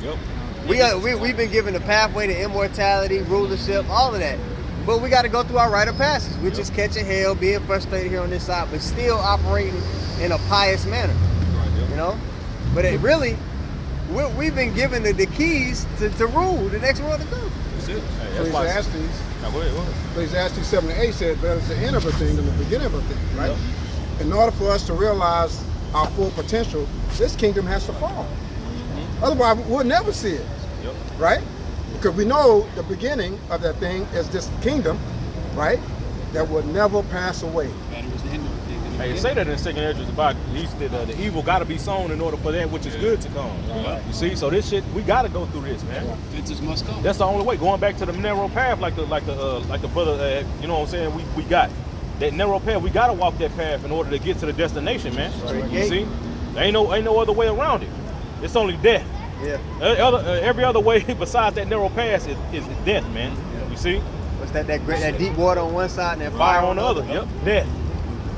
We've been given a pathway to immortality, rulership, all of that. But we got to go through our rite of passage, which is catching hell, being frustrated here on this side, but still operating in a pious manner. You know? But it really, we've been given the keys to rule the next world to come. That's it. Ecclesiastes 7 and 8 said, better is the end of a thing than the beginning of a thing, right? In order for us to realize our full potential, this kingdom has to fall. Otherwise, we'll never see it, right? Because we know the beginning of that thing is this kingdom, right? That will never pass away. Hey, say that in 2nd Ezra about the evil got to be sown in order for that which is good to come. You see, so this shit, we got to go through this, man. Fences must come. That's the only way. Going back to the narrow path, like the brother, you know what I'm saying? We got that narrow path. We got to walk that path in order to get to the destination, man. You see, there ain't no other way around it. It's only death. Every other way besides that narrow path is death, man. You see? What's that deep water on one side and that fire on the other? Death.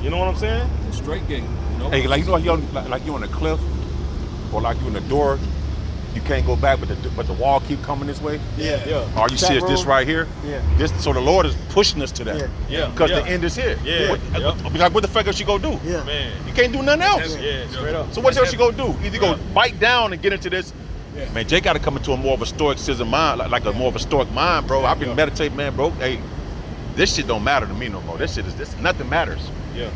You know what I'm saying? Straight gate. You know? Hey, like you're on a cliff, or like you're in a door, you can't go back, but the wall keep coming this way. Or you see this right here. So the Lord is pushing us to that. Because the end is here. What the fuck else you gonna do? Man, you can't do nothing else. Straight up. So what else you gonna do? Either go bite down and get into this. Man, Jay got to come into a more of a stoicism mind, like a more of a stoic mind, bro. I've been meditating, man, bro. Hey, this shit don't matter to me no more. This nothing matters.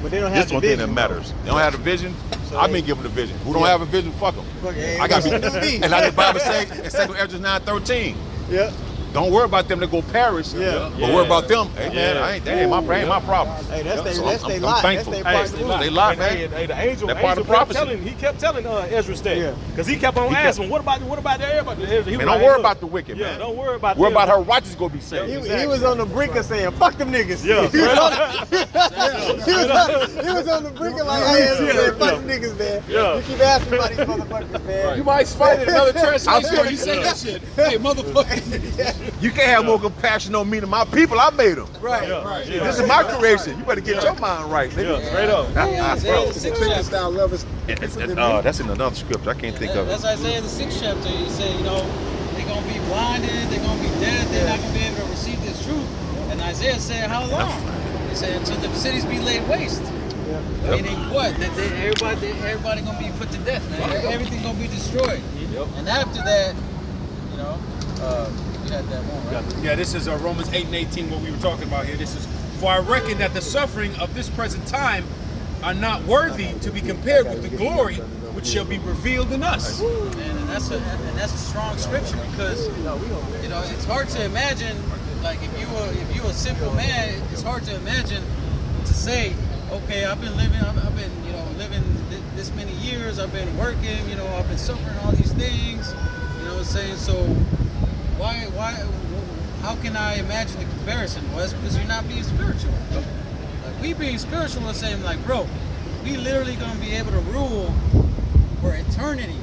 But they don't have this one thing that matters. They don't have the vision. So I've been given the vision. Who don't have a vision, fuck them. I got to be. And like the Bible says in 2 Ezra 9:13. Don't worry about them that go perish, but worry about them. Hey man, that ain't my problem. Hey, that's their I'm lot. thankful. They lot, man. Hey, the angel part of prophecy. He kept telling Ezra that. Because he kept on asking, what about everybody? Man, don't worry about the wicked, man. Don't worry about Worry about her righteous gonna be saved. He was on the brink of saying, fuck them niggas. He was on the brink of like, hey, fuck them niggas, man. You keep asking about these motherfuckers, man. You might fight it another translation. You say that shit. Hey, motherfucker. You can't have more compassion on me than my people. I made them. Right. This is my creation. You better get your mind right, nigga. Straight up. That's in another scripture. I can't think of it. That's Isaiah the 6th chapter. He said, you know, they're gonna be blinded, they're gonna be dead, they're not gonna be able to receive this truth. And Isaiah said, how long? He said, until the cities be laid waste. Meaning what? That everybody gonna be put to death, man. Everything gonna be destroyed. And after that, you know, you had that one, right? Yeah, this is Romans 8 and 18, what we were talking about here. This is, for I reckon that the suffering of this present time are not worthy to be compared with the glory which shall be revealed in us. Man, and that's a strong scripture, because you know it's hard to imagine, like if you a simple man, it's hard to imagine to say, okay, I've been living this many years, I've been working, I've been suffering all these things, saying, so why how can I imagine the comparison? Well, it's because you're not being spiritual. Like, we being spiritual is saying, like, bro, we literally gonna be able to rule for eternity,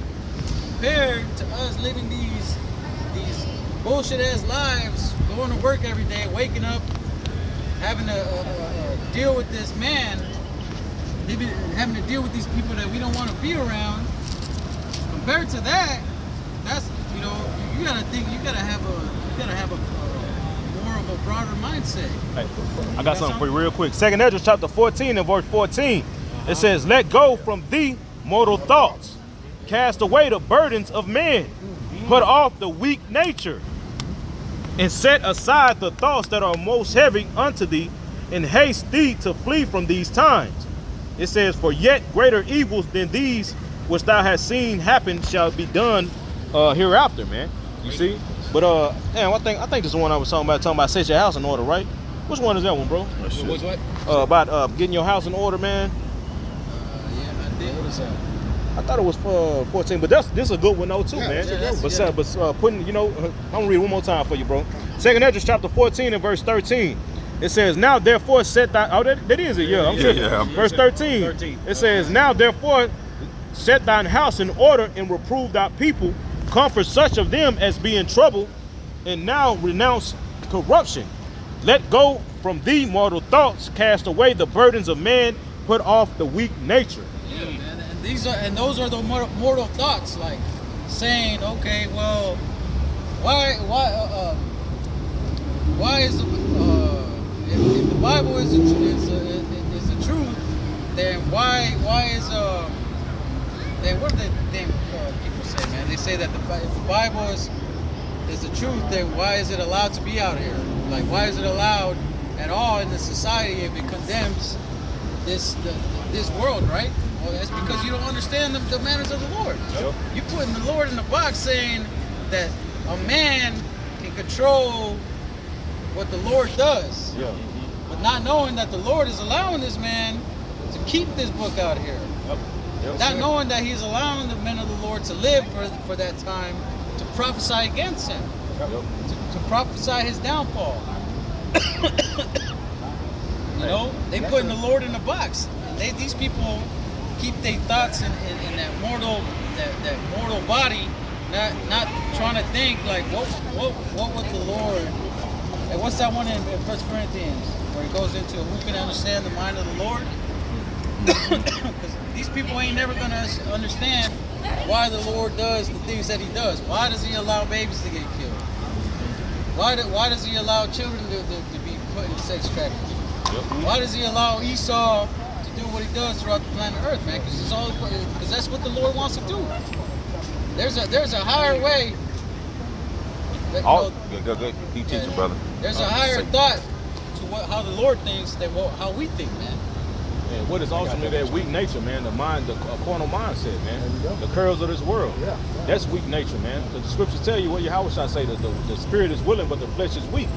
compared to us living these bullshit ass lives, going to work every day, waking up, having to deal with this man they've been having to deal with these people that we don't want to be around. Compared to that, that's, you know, you gotta think, you gotta have a more of a broader mindset. Hey, I got something for you real quick. 2nd Ezra chapter 14 and verse 14. It says, let go from thee mortal thoughts. Cast away the burdens of men. Put off the weak nature. And set aside the thoughts that are most heavy unto thee, and haste thee to flee from these times. It says, for yet greater evils than these which thou hast seen happen shall be done hereafter, man. You see? But damn, I think this is the one I was talking about set your house in order, right? Which one is that one, bro? What's what? About getting your house in order, man. Yeah, I did. What is that? I thought it was 14, but this is a good one though too, man. But putting, you know, I'm gonna read it one more time for you, bro. 2nd Ezra chapter 14 and verse 13. It says, now therefore set thy, oh, that is it, yeah. I'm tripping. Verse 13. It says, now therefore set thine house in order and reprove thy people, comfort such of them as be in trouble, and now renounce corruption. Let go from thee mortal thoughts, cast away the burdens of man, put off the weak nature. Yeah, man. And those are the mortal thoughts, like saying, okay, well, why is if the Bible is the truth, then why is then what do they people say, man? They say that if the Bible is the truth, then why is it allowed to be out here? Like, why is it allowed at all in the society if it condemns this world, right? Well, that's because you don't understand the manners of the Lord. Yep. You're putting the Lord in the box, saying that a man can control what the Lord does, but not knowing that the Lord is allowing this man to keep this book out here. Not knowing that he's allowing the men of the Lord to live for that time, to prophesy against him, to prophesy his downfall. You know, they putting the Lord in the box. These people keep their thoughts in that mortal body, not trying to think like what would the Lord. And what's that one in 1 Corinthians where it goes into who can understand the mind of the Lord? Because these people ain't never gonna understand why the Lord does the things that He does. Why does He allow babies to get killed? Why does He allow children to be put in sex trafficking? Why does He allow Esau to do what he does throughout the planet Earth, man? Because that's what the Lord wants to do. There's a higher way. Keep teaching, brother. There's a higher thought to how the Lord thinks than how we think, man. And what is ultimately that weak nature, man? The mind, the carnal mindset, man. The curls of this world. That's weak nature, man. Because the scriptures tell you, how should I say, the spirit is willing, but the flesh is weak.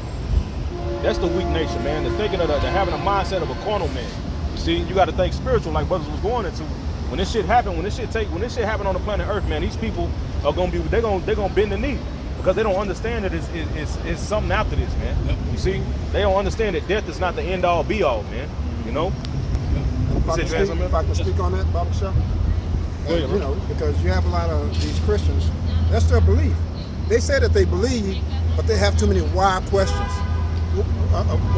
That's the weak nature, man. The thinking of the having a mindset of a carnal man. You see, you got to think spiritual, like brothers was going into. When this shit happen, when this shit happen on the planet Earth, man, these people are gonna be, they're gonna bend the knee. Because they don't understand that it's something after this, man. You see? They don't understand that death is not the end all be all, man. You know? If I can speak on that, Baba Shah. You know, because you have a lot of these Christians, that's their belief. They say that they believe, but they have too many why questions.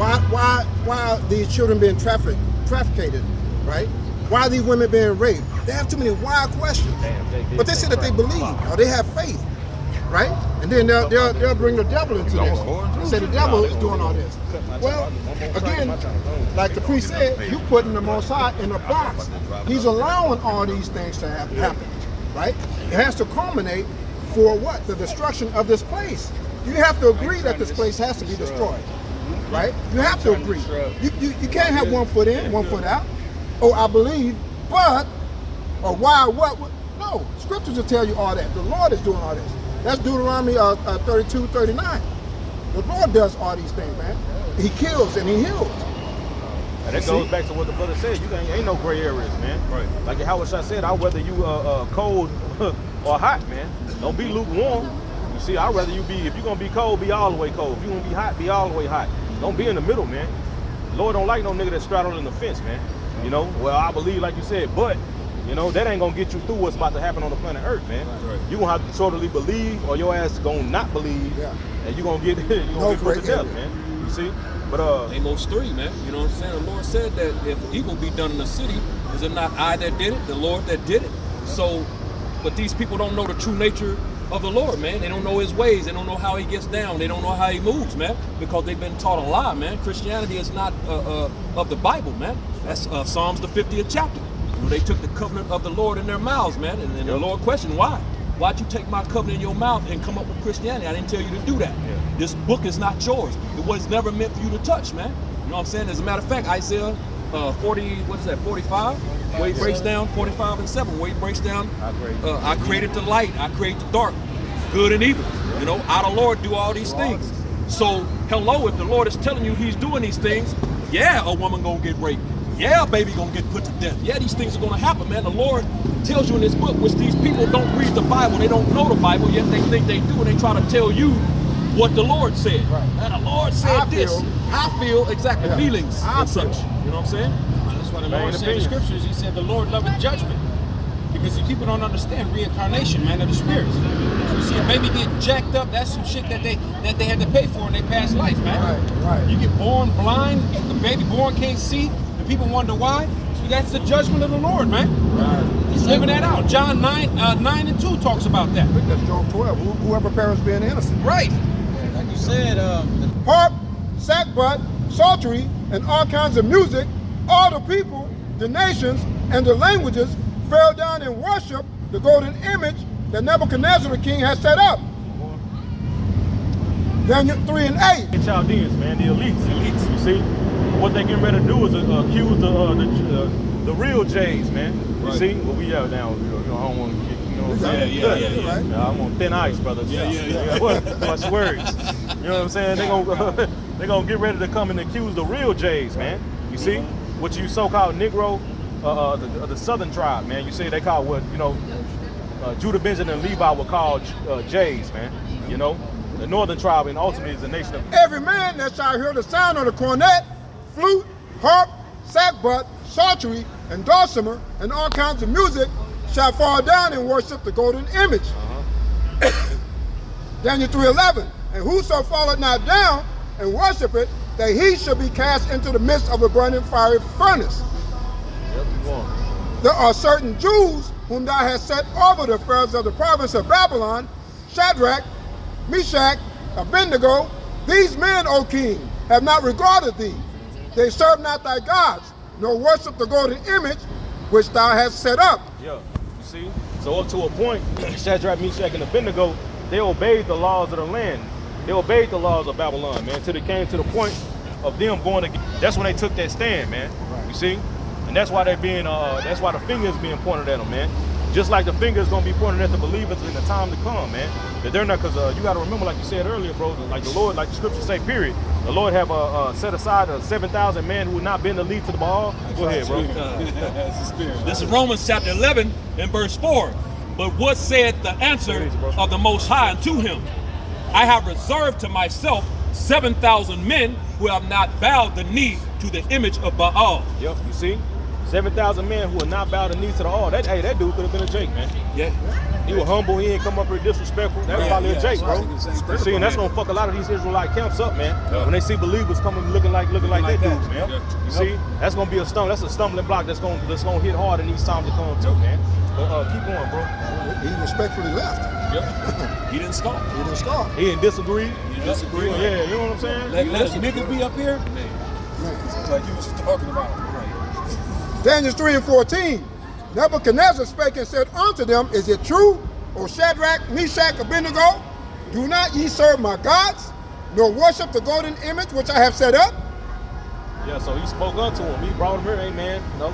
Why are these children being trafficked, right? Why are these women being raped? They have too many why questions. But they say that they believe, or they have faith, right? And then they'll bring the devil into this. They say the devil is doing all this. Well, again, like the priest said, you putting the Most High in a box. He's allowing all these things to happen, right? It has to culminate for what? The destruction of this place. You have to agree that this place has to be destroyed, right? You have to agree. You can't have 1 foot in, 1 foot out. Oh, I believe, but, or why, what? No, scriptures will tell you all that. The Lord is doing all this. That's Deuteronomy 32:39. The Lord does all these things, man. He kills and He heals. And that goes back to what the brother said. You ain't no gray areas, man. Right. Like Howard Shah said, I'd rather you cold or hot, man. Don't be lukewarm. You see, I'd rather you be, if you're gonna be cold, be all the way cold. If you're gonna be hot, be all the way hot. Don't be in the middle, man. The Lord don't like no nigga that's straddled in the fence, man. You know, well, I believe, like you said, but, you know, that ain't gonna get you through what's about to happen on the planet Earth, man. Right. You gonna have to totally believe, or your ass gonna not believe, and you gonna get put to death, man. You see? But Amos 3, man. You know what I'm saying? The Lord said that if evil be done in the city, is it not I that did it, the Lord that did it? So, but these people don't know the true nature of the Lord, man. They don't know his ways. They don't know how he gets down. They don't know how he moves, man, because they've been taught a lie, man. Christianity is not of the Bible, man. That's Psalms the 50th chapter. You know, they took the covenant of the Lord in their mouths, man, and the Lord questioned, why? Why'd you take my covenant in your mouth and come up with Christianity? I didn't tell you to do that. Yeah. This book is not yours. It was never meant for you to touch, man. You know what I'm saying? As a matter of fact, Isaiah 45, where he breaks down 45 and 7, where he breaks down, I created the light, I create the dark, good and evil. You know, I, the Lord, do all these things. So, hello, if the Lord is telling you he's doing these things, yeah, a woman gonna get raped. Yeah, a baby gonna get put to death. Yeah, these things are gonna happen, man. The Lord tells you in this book, which these people don't read the Bible, they don't know the Bible, yet they think they do, and they try to tell you what the Lord said. Right. And the Lord said I feel, exactly, feelings and such. You know what I'm saying? That's why the Lord said in the scriptures, he said the Lord loveth judgment. Because the people don't understand reincarnation, man, of the spirits. So you see a baby get jacked up, that's some shit that they had to pay for in their past life, man. Right. You get born blind, the baby born can't see, and people wonder why. So that's the judgment of the Lord, man. Right. He's living that out. John 9 and 2 talks about that. I think that's John 12. Whoever perishes being innocent. Right. Like you said, Harp, sackbut, psaltery, and all kinds of music, all the people, the nations, and the languages fell down and worshiped the golden image that Nebuchadnezzar the king had set up. Daniel 3 and 8. The Chaldeans, man, the elites. You see, what they getting ready to do is accuse the real J's, man. You see, what we have now. You know, I don't want to get, you know what I'm saying? Yeah. I'm on thin ice, brother. Much words. You know what I'm saying? They gonna get ready to come and accuse the real J's, man. You see, what you so-called Negro, the Southern tribe, man. You see, they call what, you know, Judah, Benjamin, and Levi were called J's, man. You know, the Northern tribe, and ultimately is the nation of. Every man that shall hear the sound of the cornet, flute, harp, sackbut, psaltery, and dulcimer, and all kinds of music, shall fall down and worship the golden image. Daniel 3:11. And whoso falleth not down and worship it, that he shall be cast into the midst of a burning fiery furnace. There are certain Jews whom thou hast set over the affairs of the province of Babylon, Shadrach, Meshach, Abednego. These men, O king, have not regarded thee. They serve not thy gods, nor worship the golden image which thou hast set up. Yeah, you see? So up to a point, Shadrach, Meshach, and Abednego, they obeyed the laws of the land. They obeyed the laws of Babylon, man, until they came to the point of them going again. That's when they took that stand, man. You see? And that's why they're being, that's why the finger is being pointed at them, man. Just like the finger is going to be pointed at the believers in the time to come, man. That they're not, because you got to remember, like you said earlier, bro, like the Lord, like the scriptures say, period. The Lord have set aside 7,000 men who would not been the lead to the Baal. Go ahead, bro. This is Romans chapter 11 and verse 4. But what said the answer of the Most High unto him? I have reserved to myself 7,000 men who have not bowed the knee to the image of Baal. Yep, you see? 7,000 men who would not bow the knee to the all. That dude could have been a Jake, man. Yeah. He was humble, he ain't come up here disrespectful. That's probably a Jake, bro. See, and that's gonna fuck a lot of these Israelite camps up, man. When they see believers coming looking like that dudes, man. You see? That's gonna be a stumbling block that's gonna hit hard in these times to come too, man. But keep going, bro. He respectfully left. Yep. He didn't stop. He didn't disagree. Yeah, you know what I'm saying? Let this nigga be up here. It's like you was talking about. Daniel 3 and 14. Nebuchadnezzar spake and said unto them, Is it true, O Shadrach, Meshach, Abednego? Do not ye serve my gods, nor worship the golden image which I have set up? Yeah, so he spoke unto him. He brought him here, hey man, you know,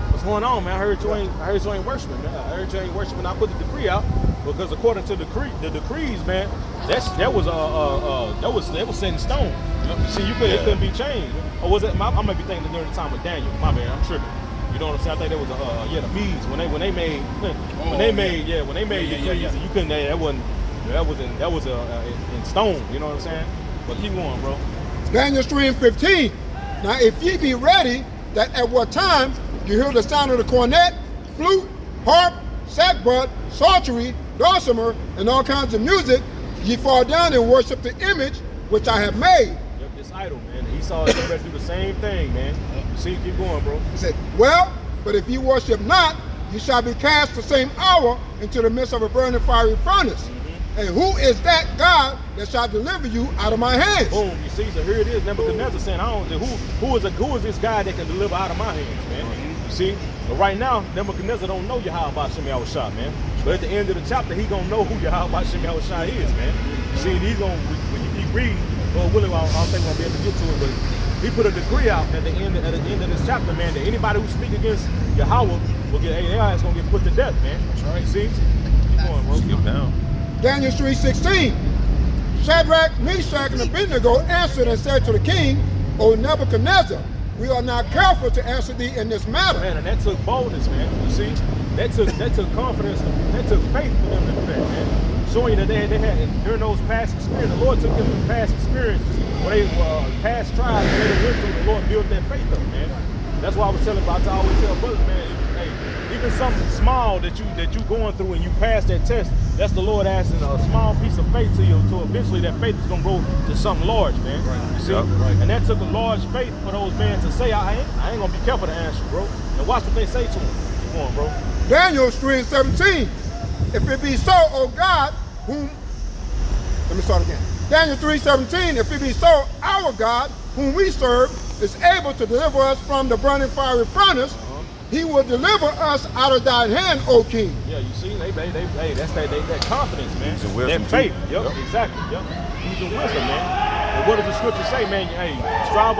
what's going on, man? I heard you ain't worshiping, man. I heard you ain't worshiping. I put the decree out because according to the decrees, man, that was set in stone. You see, it couldn't be changed. Or was it? I might be thinking during the time of Daniel. My man, I'm tripping. You know what I'm saying? I think there was the Medes when they made decrees, and you couldn't. That was in stone. You know what I'm saying? But keep going, bro. Daniel 3 and 15. Now, if ye be ready, that at what time you hear the sound of the cornet, flute, harp, sackbut, psaltery, dulcimer, and all kinds of music, ye fall down and worship the image which I have made. Yep, this idol, man. Esau is getting ready to do the same thing, man. You see, keep going, bro. He said, well, but if you worship not, you shall be cast the same hour into the midst of a burning fiery furnace. And who is that God that shall deliver you out of my hands? Boom, you see, so here it is, Nebuchadnezzar saying, I don't know, who is this guy that can deliver out of my hands, man? You see? But right now, Nebuchadnezzar don't know Yahweh Shem Yahushua, man. But at the end of the chapter, he gonna know who Yahweh Shem Yahushua is, man. You see, he's gonna, when you keep reading, well, Willie, I don't think we're gonna be able to get to it, but he put a decree out at the end of this chapter, man, that anybody who speak against Yahweh will get, hey, their ass gonna get put to death, man. That's right. You see? Keep going, bro. Skip down. Daniel 3:16. Shadrach, Meshach, and Abednego answered and said to the king, O Nebuchadnezzar, we are not careful to answer thee in this matter. Man, and that took boldness, man. You see? That took confidence, that took faith for them to do that, man. Showing you that they had, during those past experiences, the Lord took them to past experiences, where they past trials, where they went through, the Lord built their faith up, man. That's why I was telling, I always tell brothers, man, hey, even something small that you going through and you pass that test, that's the Lord asking a small piece of faith to you, to eventually that faith is gonna grow to something large, man. Right. You see? Yep. Right. And that took a large faith for those men to say, I ain't gonna be careful to answer, bro. And watch what they say to him. Come on, bro. Daniel 3:17. If it be so, O God, whom, let me start again. Daniel 3:17, if it be so, our God, whom we serve, is able to deliver us from the burning fiery furnace, he will deliver us out of thy hand, O king. Yeah, you see, hey, that's that confidence, man. Using wisdom that faith. too. Yep, exactly. Yep. Using wisdom, man. And what does the scripture say, man? Hey, strive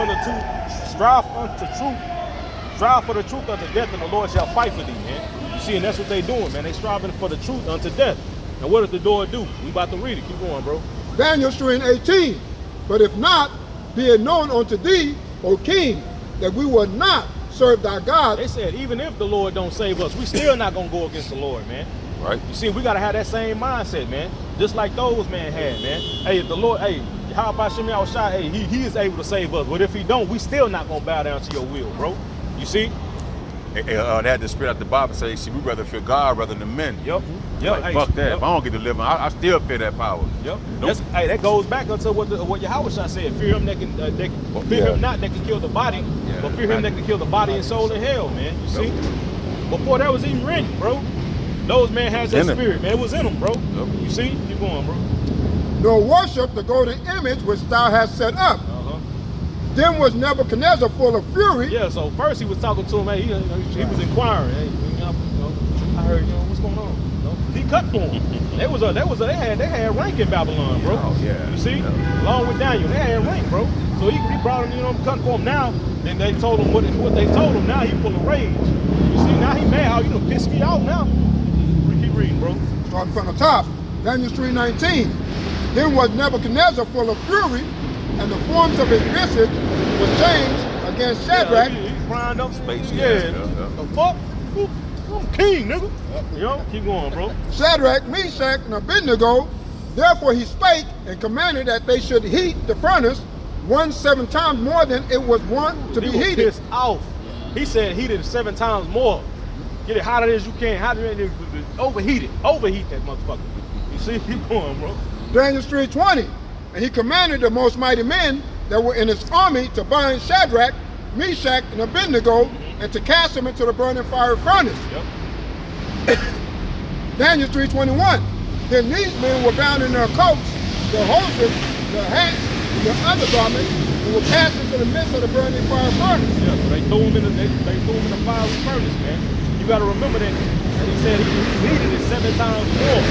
for the truth unto death, and the Lord shall fight for thee, man. You see, and that's what they doing, man. They striving for the truth unto death. And what does the Lord do? We about to read it. Keep going, bro. Daniel 3:18. But if not, be it known unto thee, O king, that we will not serve thy God. They said, even if the Lord don't save us, we still not gonna go against the Lord, man. Right. You see, we gotta have that same mindset, man. Just like those men had, man. Hey, if the Lord, hey, how about Shem Yahushua? Hey, he is able to save us. But if he don't, we still not gonna bow down to your will, bro. You see? They had to spit out the Bible and say, see, we rather fear God rather than men. Yep. Like, Hey, fuck that. yep. If I don't get delivered, I still fear that power. Yep. Nope. Hey, that goes back unto what Yahweh said. Fear him that can, fear him not that can kill the body, but fear him that can kill the body and soul in hell, man. You see? Before that was even written, bro. Those men had that spirit, man. It was in them, bro. Yep. You see? Keep going, bro. Nor worship the golden image which thou hast set up. Then was Nebuchadnezzar full of fury. Yeah, so first he was talking to him, hey, he was inquiring, hey, I heard, what's going on? He cut for him. They had rank in Babylon, bro. Oh, yeah. You see? Along with Daniel, they had rank, bro. So he brought him, cut for him. Now, then they told him what they told him. Now he full of rage. You see, now he mad how you done pissed me off now. Keep reading, bro. Starting from the top, Daniel 3:19. Then was Nebuchadnezzar full of fury, and the forms of his visage was changed against Shadrach. Yeah, he crying up space. Yeah. The fuck? I'm king, nigga. Keep going, bro. Shadrach, Meshach, and Abednego. Therefore he spake and commanded that they should heat the furnace 7 times more than it was wont to be heated. Pissed off. He said heat it 7 times more. Get it hotter as you can. Overheat it. Overheat that motherfucker. You see? Keep going, bro. Daniel 3:20. And he commanded the most mighty men that were in his army to bind Shadrach, Meshach, and Abednego, and to cast them into the burning fiery furnace. Yep. Daniel 3:21. Then these men were bound in their coats, their hoses, their hats, and their undergarments, and were cast into the midst of the burning fiery furnace. Yeah, so they threw him in the fiery furnace, man. You got to remember that. And he said he heated it 7 times more.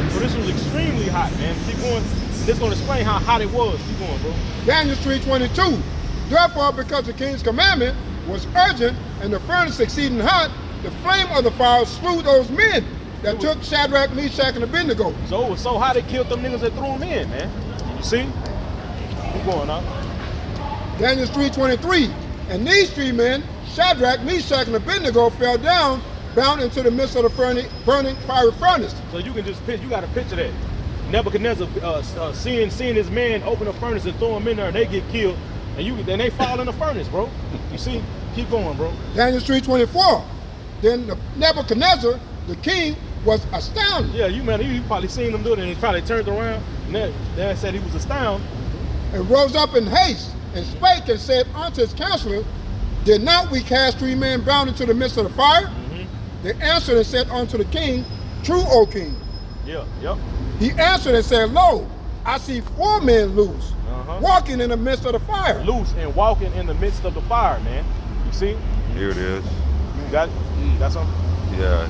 So this was extremely hot, man. Keep going. This going to explain how hot it was. Keep going, bro. Daniel 3:22. Therefore, because the king's commandment was urgent and the furnace exceeding hot, the flame of the fire slew those men that took Shadrach, Meshach, and Abednego. So it was so hot it killed them niggas that threw them in, man. You see? Keep going, huh? Daniel 3:23. And these 3 men, Shadrach, Meshach, and Abednego, fell down, bound into the midst of the burning fiery furnace. So you can just you got to picture that. Nebuchadnezzar seeing his men open the furnace and throw them in there, and they get killed, and they fall in the furnace, bro. You see? Keep going, bro. Daniel 3:24. Then Nebuchadnezzar, the king, was astounded. Yeah, you probably seen them do it, and he probably turned around, and they said he was astounded. and rose up in haste, and spake and said unto his counselors, Did not we cast 3 men bound into the midst of the fire? They answered and said unto the king, True, O king. Yeah, yep. He answered and said, Lo, I see 4 men loose, walking in the midst of the fire. Loose and walking in the midst of the fire, man. You see? Here it is. You got it? Got something? Yeah.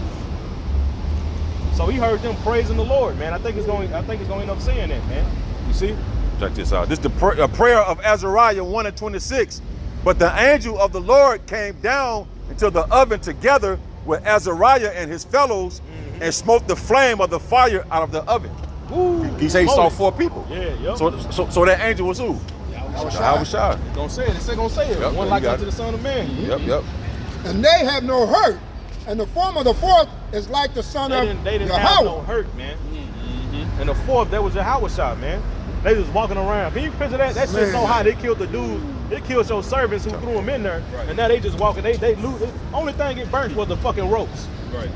So he heard them praising the Lord, man. I think it's going to end up saying that, man. You see? Check this out. This is a prayer of Azariah 1:26. But the angel of the Lord came down into the oven together with Azariah and his fellows and smote the flame of the fire out of the oven. Ooh, He said he saw 4 people. Yeah, yep. So that angel was who? Yahushua. Gonna say it. It's gonna say it. Yep, One you like got unto it. the Son of Man. Yep. And they have no hurt. And the form of the 4th is like the son They of didn't have no Yahweh. hurt, man. And the 4th, that was Yahushua, man. They was walking around. Can you picture that? That shit's so high. They killed the dude. They killed your servants who threw them in there, and now they just walking. They loot. Only thing get burnt was the fucking ropes. Right.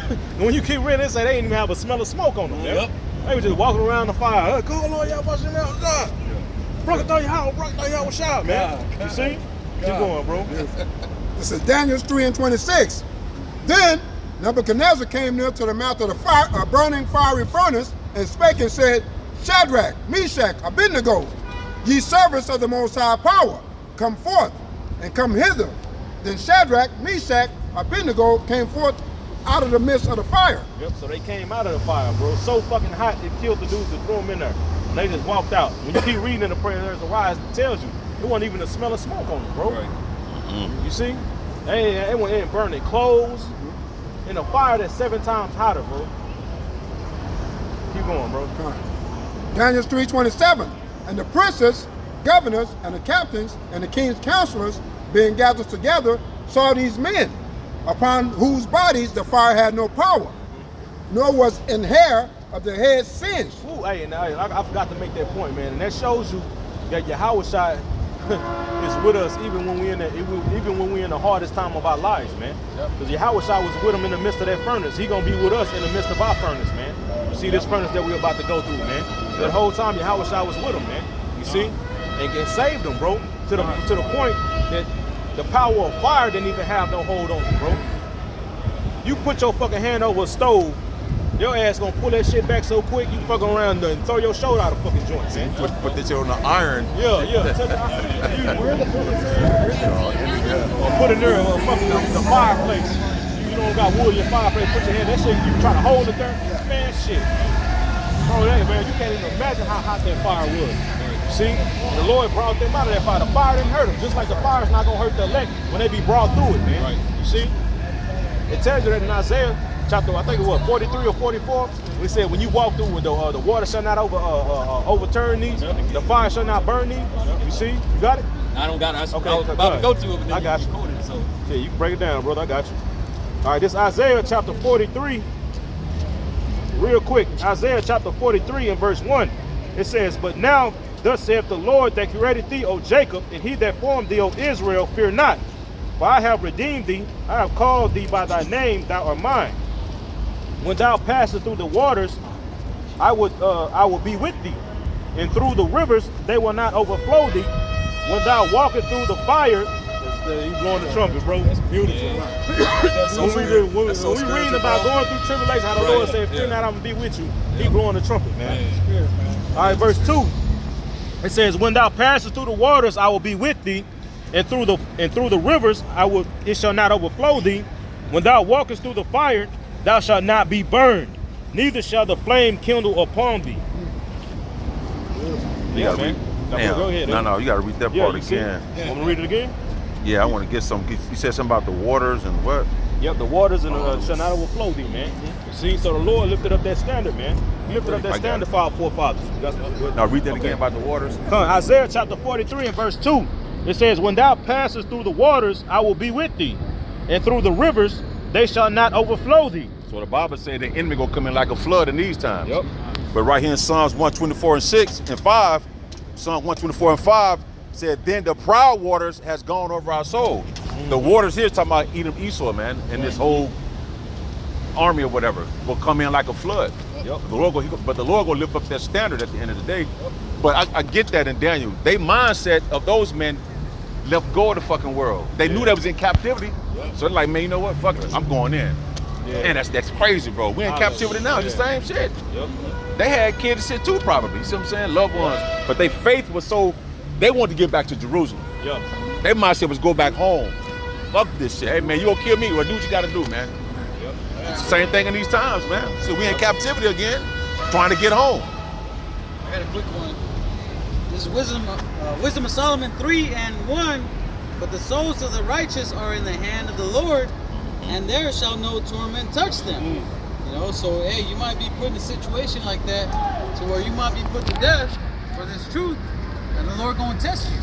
And when you keep reading, they say they didn't even have a smell of smoke on them. Yep. They were just walking around the fire. Call Lord Yahushua. Yahushua, man. You see? Keep going, bro. This is Daniel 3:26. Then Nebuchadnezzar came near to the mouth of the fire, a burning fiery furnace, and spake and said, Shadrach, Meshach, Abednego, ye servants of the Most High Power, come forth and come hither. Then Shadrach, Meshach, Abednego came forth out of the midst of the fire. Yep, so they came out of the fire, bro. So fucking hot, it killed the dudes that threw them in there. And they just walked out. When you keep reading in the prayer, there's a rise that tells you there wasn't even a smell of smoke on them, bro. Right. You see? They went in and burned their clothes in a fire that's 7 times hotter, bro. Keep going, bro. Daniel 3:27. And the princes, governors, and the captains, and the king's counselors, being gathered together, saw these men, upon whose bodies the fire had no power, nor was an hair of their heads singed. Ooh, hey, and I forgot to make that point, man. And that shows you that Yahushua is with us even when we're in the hardest time of our lives, man. Because Yahushua was with them in the midst of that furnace. He gonna be with us in the midst of our furnace, man. You see this furnace that we're about to go through, man. That whole time Yahushua was with them, man. You see, and saved them, bro. To the point that the power of fire didn't even have no hold on you, bro. You put your fucking hand over a stove, your ass gonna pull that shit back so quick you fucking around and throw your shoulder out of fucking joint, man. Put this shit on the iron. Yeah. Or put it near fucking the fireplace. You don't got wood in your fireplace, put your hand, that shit, you try to hold it there, man, shit. Bro, man, you can't even imagine how hot that fire was. See, the Lord brought them out of that fire. The fire didn't hurt them, just like the fire's not gonna hurt the elect when they be brought through it, man. Right. You see? It tells you that in Isaiah chapter, I think it was 43 or 44. We said when you walk through with the water shall not overturn these, the fire shall not burn these. You see? You got it? I don't got it. I was Okay, about to go to it, but then I got you. recorded it, so. Yeah, you can break it down, brother. I got you. All right, this Isaiah chapter 43. Real quick, Isaiah chapter 43 and verse 1. It says, But now thus saith the Lord that created thee, O Jacob, and he that formed thee, O Israel, fear not. For I have redeemed thee, I have called thee by thy name, thou art mine. When thou passest through the waters, I will be with thee, and through the rivers they will not overflow thee. When thou walkest through the fire, he's blowing the trumpet, bro. That's beautiful. When we reading about going through tribulation, how the Lord said, fear not, I'm gonna be with you. He blowing the trumpet, man. All right, verse 2. It says, When thou passest through the waters, I will be with thee, and through the rivers it shall not overflow thee. When thou walkest through the fire, thou shalt not be burned, neither shall the flame kindle upon thee. Yeah, man. Damn. Go ahead. No, you gotta read that part you see? again. Want me to read it again? Yeah, I want to get some. You said something about the waters and what? Yep, the waters and shall not overflow thee, man. See, so the Lord lifted up that standard, man. He lifted up that standard for our forefathers. Now read that again about the waters. Isaiah chapter 43 and verse 2. It says, When thou passest through the waters, I will be with thee, and through the rivers they shall not overflow thee. So the Bible said the enemy gonna come in like a flood in these times. Yep. But right here in Psalms 124 and 6 and 5, Psalm 124 and 5 said, Then the proud waters has gone over our soul. The waters here is talking about Edom, Esau, man, and this whole army or whatever will come in like a flood. Yep. But the Lord will lift up that standard at the end of the day. But I get that in Daniel. They mindset of those men left go of the fucking world. They knew they was in captivity. So they're like, man, you know what? Fuck it. I'm going in. Yeah. And that's crazy, bro. We in captivity now. It's the same shit. Yep. They had kids and shit too, probably. You see what I'm saying? Loved ones. But their faith was so, they wanted to get back to Jerusalem. Yep. Their mindset was go back home. Fuck this shit. Hey, man, you gonna kill me? Well, do what you gotta do, man. Yep. It's the same thing in these times, man. So we in captivity again, trying to get home. I got a quick one. This is Wisdom of Solomon 3:1. But the souls of the righteous are in the hand of the Lord, and there shall no torment touch them. You know, so hey, you might be put in a situation like that to where you might be put to death for this truth, and the Lord gonna test you.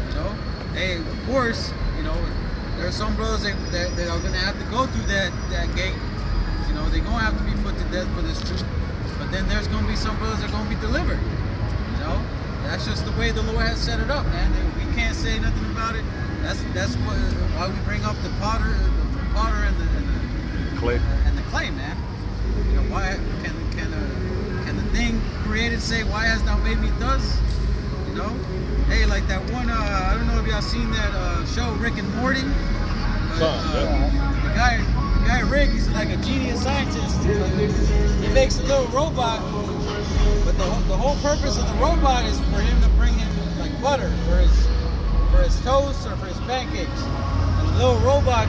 You know, hey, of course, you know, there are some brothers that are gonna have to go through that gate. You know, they're gonna have to be put to death for this truth. But then there's gonna be some brothers that are gonna be delivered. You know, that's just the way the Lord has set it up, man. We can't say nothing about it. That's why we bring up the potter and the Clay. And the clay, man. You know, why can the thing created say, "Why hast thou made me thus?" You know, hey, like that one. I don't know if y'all seen that show Rick and Morty. But, the guy Rick, he's like a genius scientist. He makes a little robot, but the whole purpose of the robot is for him to bring him like butter for his toast or for his pancakes. And the little robot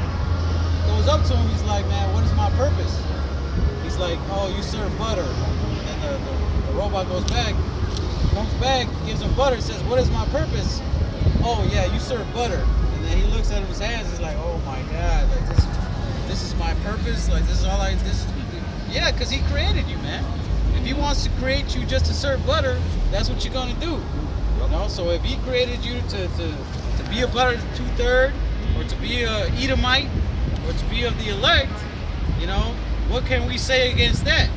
goes up to him, he's like, man, what is my purpose? He's like, oh, you serve butter. And the robot comes back, gives him butter, says, what is my purpose? Oh yeah, you serve butter. And then he looks at his hands, he's like, oh my God, like this is my purpose, like this is all yeah, because he created you, man. If he wants to create you just to serve butter, that's what you're gonna do. You know, so if he created you to be a butter 2/3, or to be a Edomite, or to be of the elect, you know, what can we say against that?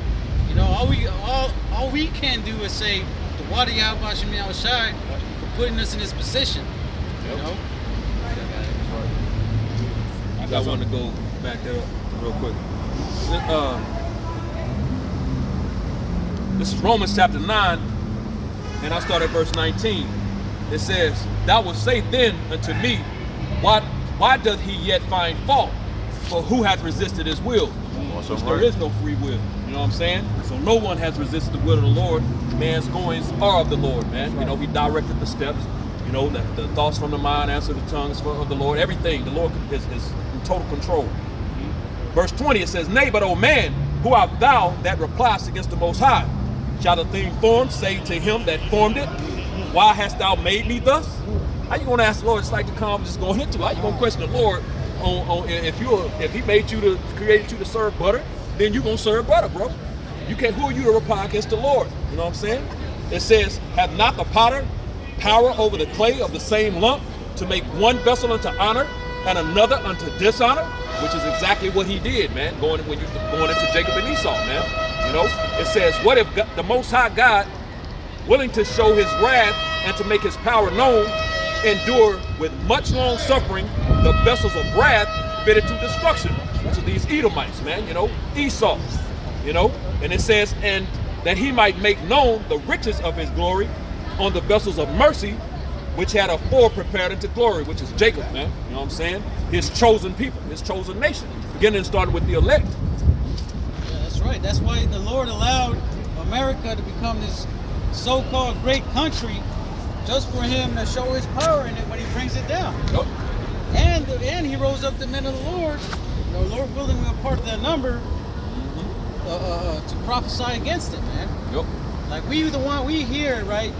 You know, all we can do is say the Wadi Yahweh Shem Yahushai for putting us in this position. You know. I got one to go back there real quick. This is Romans chapter 9. And I start at verse 19. It says, thou wilt say then unto me, why doth he yet find fault? For who hath resisted his will? Which there is no free will. You know what I'm saying? So no one has resisted the will of the Lord. Man's goings are of the Lord, man. You know, he directed the steps. You know, the thoughts from the mind, answer the tongues of the Lord. Everything, the Lord is in total control. Verse 20, it says, nay, but O man, who art thou that repliest against the Most High? Shall the thing formed say to him that formed it, why hast thou made me thus? How you gonna ask the Lord? It's like the conversation is going into. How you gonna question the Lord on if he made you to created you to serve butter, then you gonna serve butter, bro. You can't. Who are you to reply against the Lord? You know what I'm saying? It says, have not the potter power over the clay of the same lump to make one vessel unto honor and another unto dishonor? Which is exactly what he did, man. Going into Jacob and Esau, man. You know, it says, what if the Most High God, willing to show his wrath and to make his power known, endure with much long suffering the vessels of wrath fitted to destruction, which are these Edomites, man, you know, Esau, you know, and it says, and that he might make known the riches of his glory on the vessels of mercy, which had afore prepared unto glory, which is Jacob, man, you know what I'm saying? His chosen people, his chosen nation, beginning and started with the elect. Right. That's why the Lord allowed America to become this so-called great country, just for him to show his power in it when he brings it down. Yep. And he rose up the men of the Lord, the Lord willing, we are part of that number, to prophesy against it, man. Yep. Like we here, right?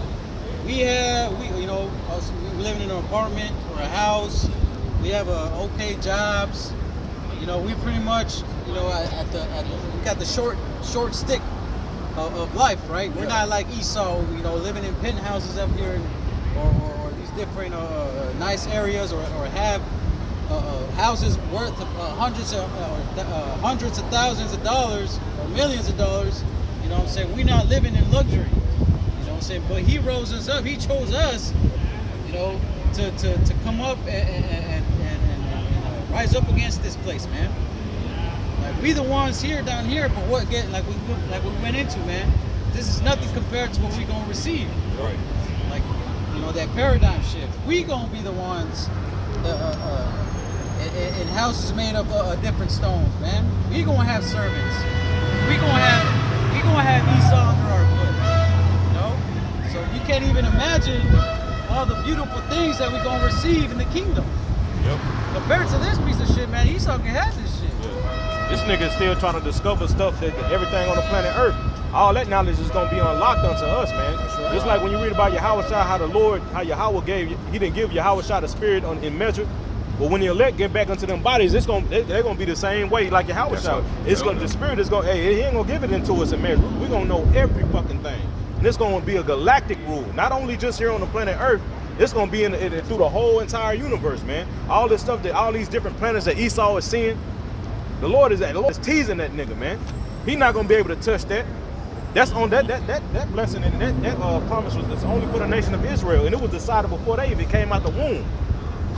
We you know, we living in an apartment or a house. We have okay jobs. You know, we pretty much, you know, we got the short stick of life, right? We're not like Esau, you know, living in penthouses up here, or these different nice areas, or have houses worth hundreds of thousands of dollars or millions of dollars. You know what I'm saying? We're not living in luxury. You know what I'm saying? But he rose us up. He chose us, you know, to come up and rise up against this place, man. Like we the ones here down here, but what get like we went into, man. This is nothing compared to what we gonna receive. Right. Like, you know, that paradigm shift. We gonna be the ones in houses made of different stones, man. We gonna have servants. We gonna have Esau under our foot. You know? So you can't even imagine all the beautiful things that we gonna receive in the kingdom. Yep. Compared to this piece of shit, man, Esau can have this shit. This nigga is still trying to discover stuff that everything on the planet Earth. All that knowledge is gonna be unlocked unto us, man. right. Just like when you read about Yahweh Shai, how Yahweh gave, he didn't give Yahweh Shai the spirit in measure. But when the elect get back into them bodies, they're gonna be the same way like Yahweh Shai. The spirit is gonna, he ain't gonna give it into us in measure. We're gonna know every fucking thing. And it's gonna be a galactic rule, not only just here on the planet Earth. It's gonna be through the whole entire universe, man. All this stuff all these different planets that Esau is seeing, the Lord is teasing that nigga, man. He not gonna be able to touch that. That's on that blessing and that promise was only for the nation of Israel, and it was decided before they even came out the womb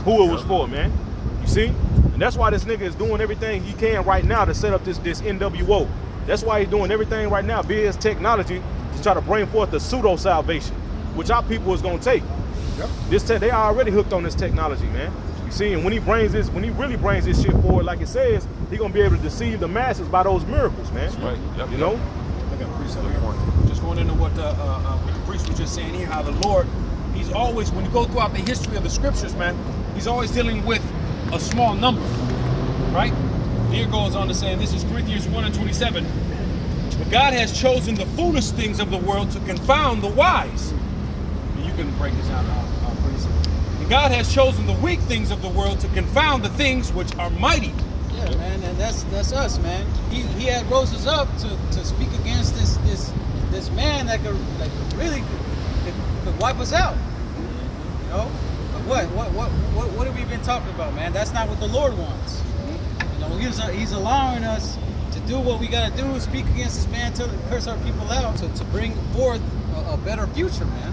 who it was for, man. You see? And that's why this nigga is doing everything he can right now to set up this NWO. That's why he's doing everything right now via his technology to try to bring forth the pseudo salvation, which our people is gonna take. Yep. They are already hooked on this technology, man. You see, and when he really brings this shit forward, like it says, he gonna be able to deceive the masses by those miracles, man. That's right. Yep. You know? Just going into what the priest was just saying here, how the Lord, he's always, when you go throughout the history of the scriptures, man, he's always dealing with a small number, right? Here goes on to saying, this is Corinthians 1:27. But God has chosen the foolish things of the world to confound the wise. And you can break this out, priest. And God has chosen the weak things of the world to confound the things which are mighty. Yeah, man, and that's us, man. He had rose us up to speak against this man that could really wipe us out. You know, but what have we been talking about, man? That's not what the Lord wants. You know, he's allowing us to do what we gotta do, speak against this man, curse our people out, to bring forth a better future, man.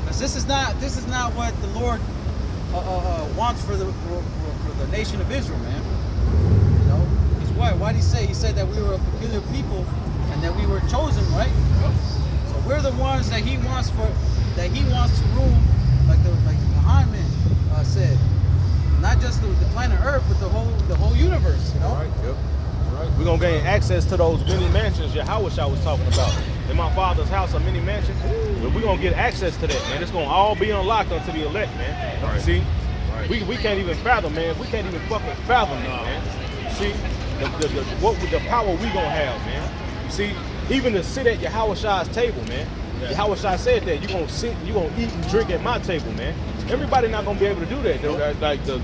Because this is not what the Lord wants for the nation of Israel, man. Why did he say? He said that we were a peculiar people and that we were chosen, right? So we're the ones that he wants to rule, like Muhammad said, not just the planet Earth, but the whole universe. You know? Right. Yep. Right. We're gonna gain access to those many mansions Yahweh Shai was talking about. In my father's house, a many mansion. But we're gonna get access to that, man. It's gonna all be unlocked unto the elect, man. Right. See, we can't even fathom, man. We can't even fucking fathom it, man. See. The power we gonna have, man. You see, even to sit at Yahweh Shai's table, man. Yeah. Yahweh Shai said that you're gonna sit, you're gonna eat and drink at my table, man. Everybody not gonna be able to do that, though. Like the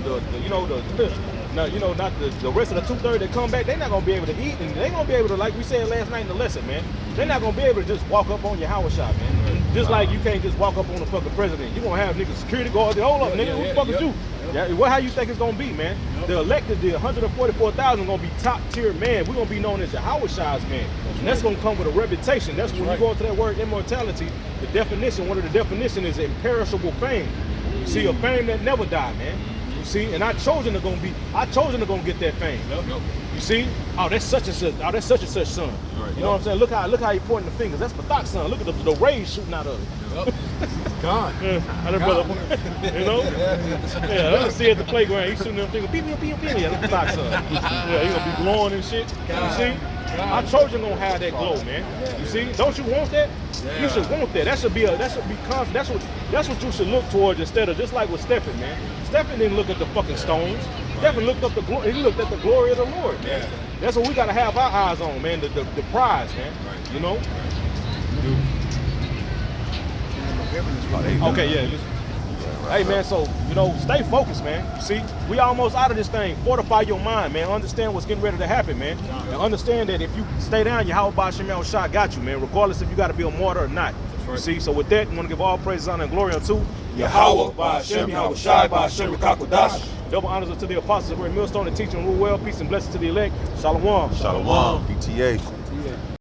rest of the 2/3 that come back, they're not gonna be able to eat, and they're gonna be able to, like we said last night in the lesson, man. They're not gonna be able to just walk up on Yahweh Shai, man. Just like you can't just walk up on the fucking president. You're gonna have niggas security guards. Hold up, nigga, who the fuck is you? Yeah, how you think it's gonna be, man? The elected, the 144,000 gonna be top tier man. We're gonna be known as Yahweh Shai's man. And that's gonna come with a reputation. That's when you go into that word immortality, the definition, one of the definition is imperishable fame. You see, a fame that never die, man. You see, and our children are gonna get that fame. You see? Oh, that's such and such. Oh, that's such and such son. You know what I'm saying? Look how he pointing the fingers. That's Pathak's son. Look at the rays shooting out of it. God. You know? Yeah, let's see at the playground. He's shooting them fingers. Beep. Yeah, that's Pathak's son. Yeah, he gonna be glowing and shit. You see? Our children gonna have that glow, man. You see? Don't you want that? You should want that. That should be constant. That's what you should look towards instead of just like with Stephen, man. Stephen didn't look at the fucking stones. Stephen looked up the glory. He looked at the glory of the Lord, man. That's what we gotta have our eyes on, man. The prize, man. You know? Okay, yeah. Hey, man, so, you know, stay focused, man. You see, we almost out of this thing. Fortify your mind, man. Understand what's getting ready to happen, man. And understand that if you stay down, Yahweh Ba'Shem Yahushua got you, man, regardless if you got to be a martyr or not. You see, so with that, I want to give all praises, honor, and glory unto Yahweh Ba'Shem Yahushua Ba'Shem Rekakodash. Double honors unto the apostles, who are millstone and teaching, rule well, peace and blessings to the elect. Shalom. Shalom. PTA.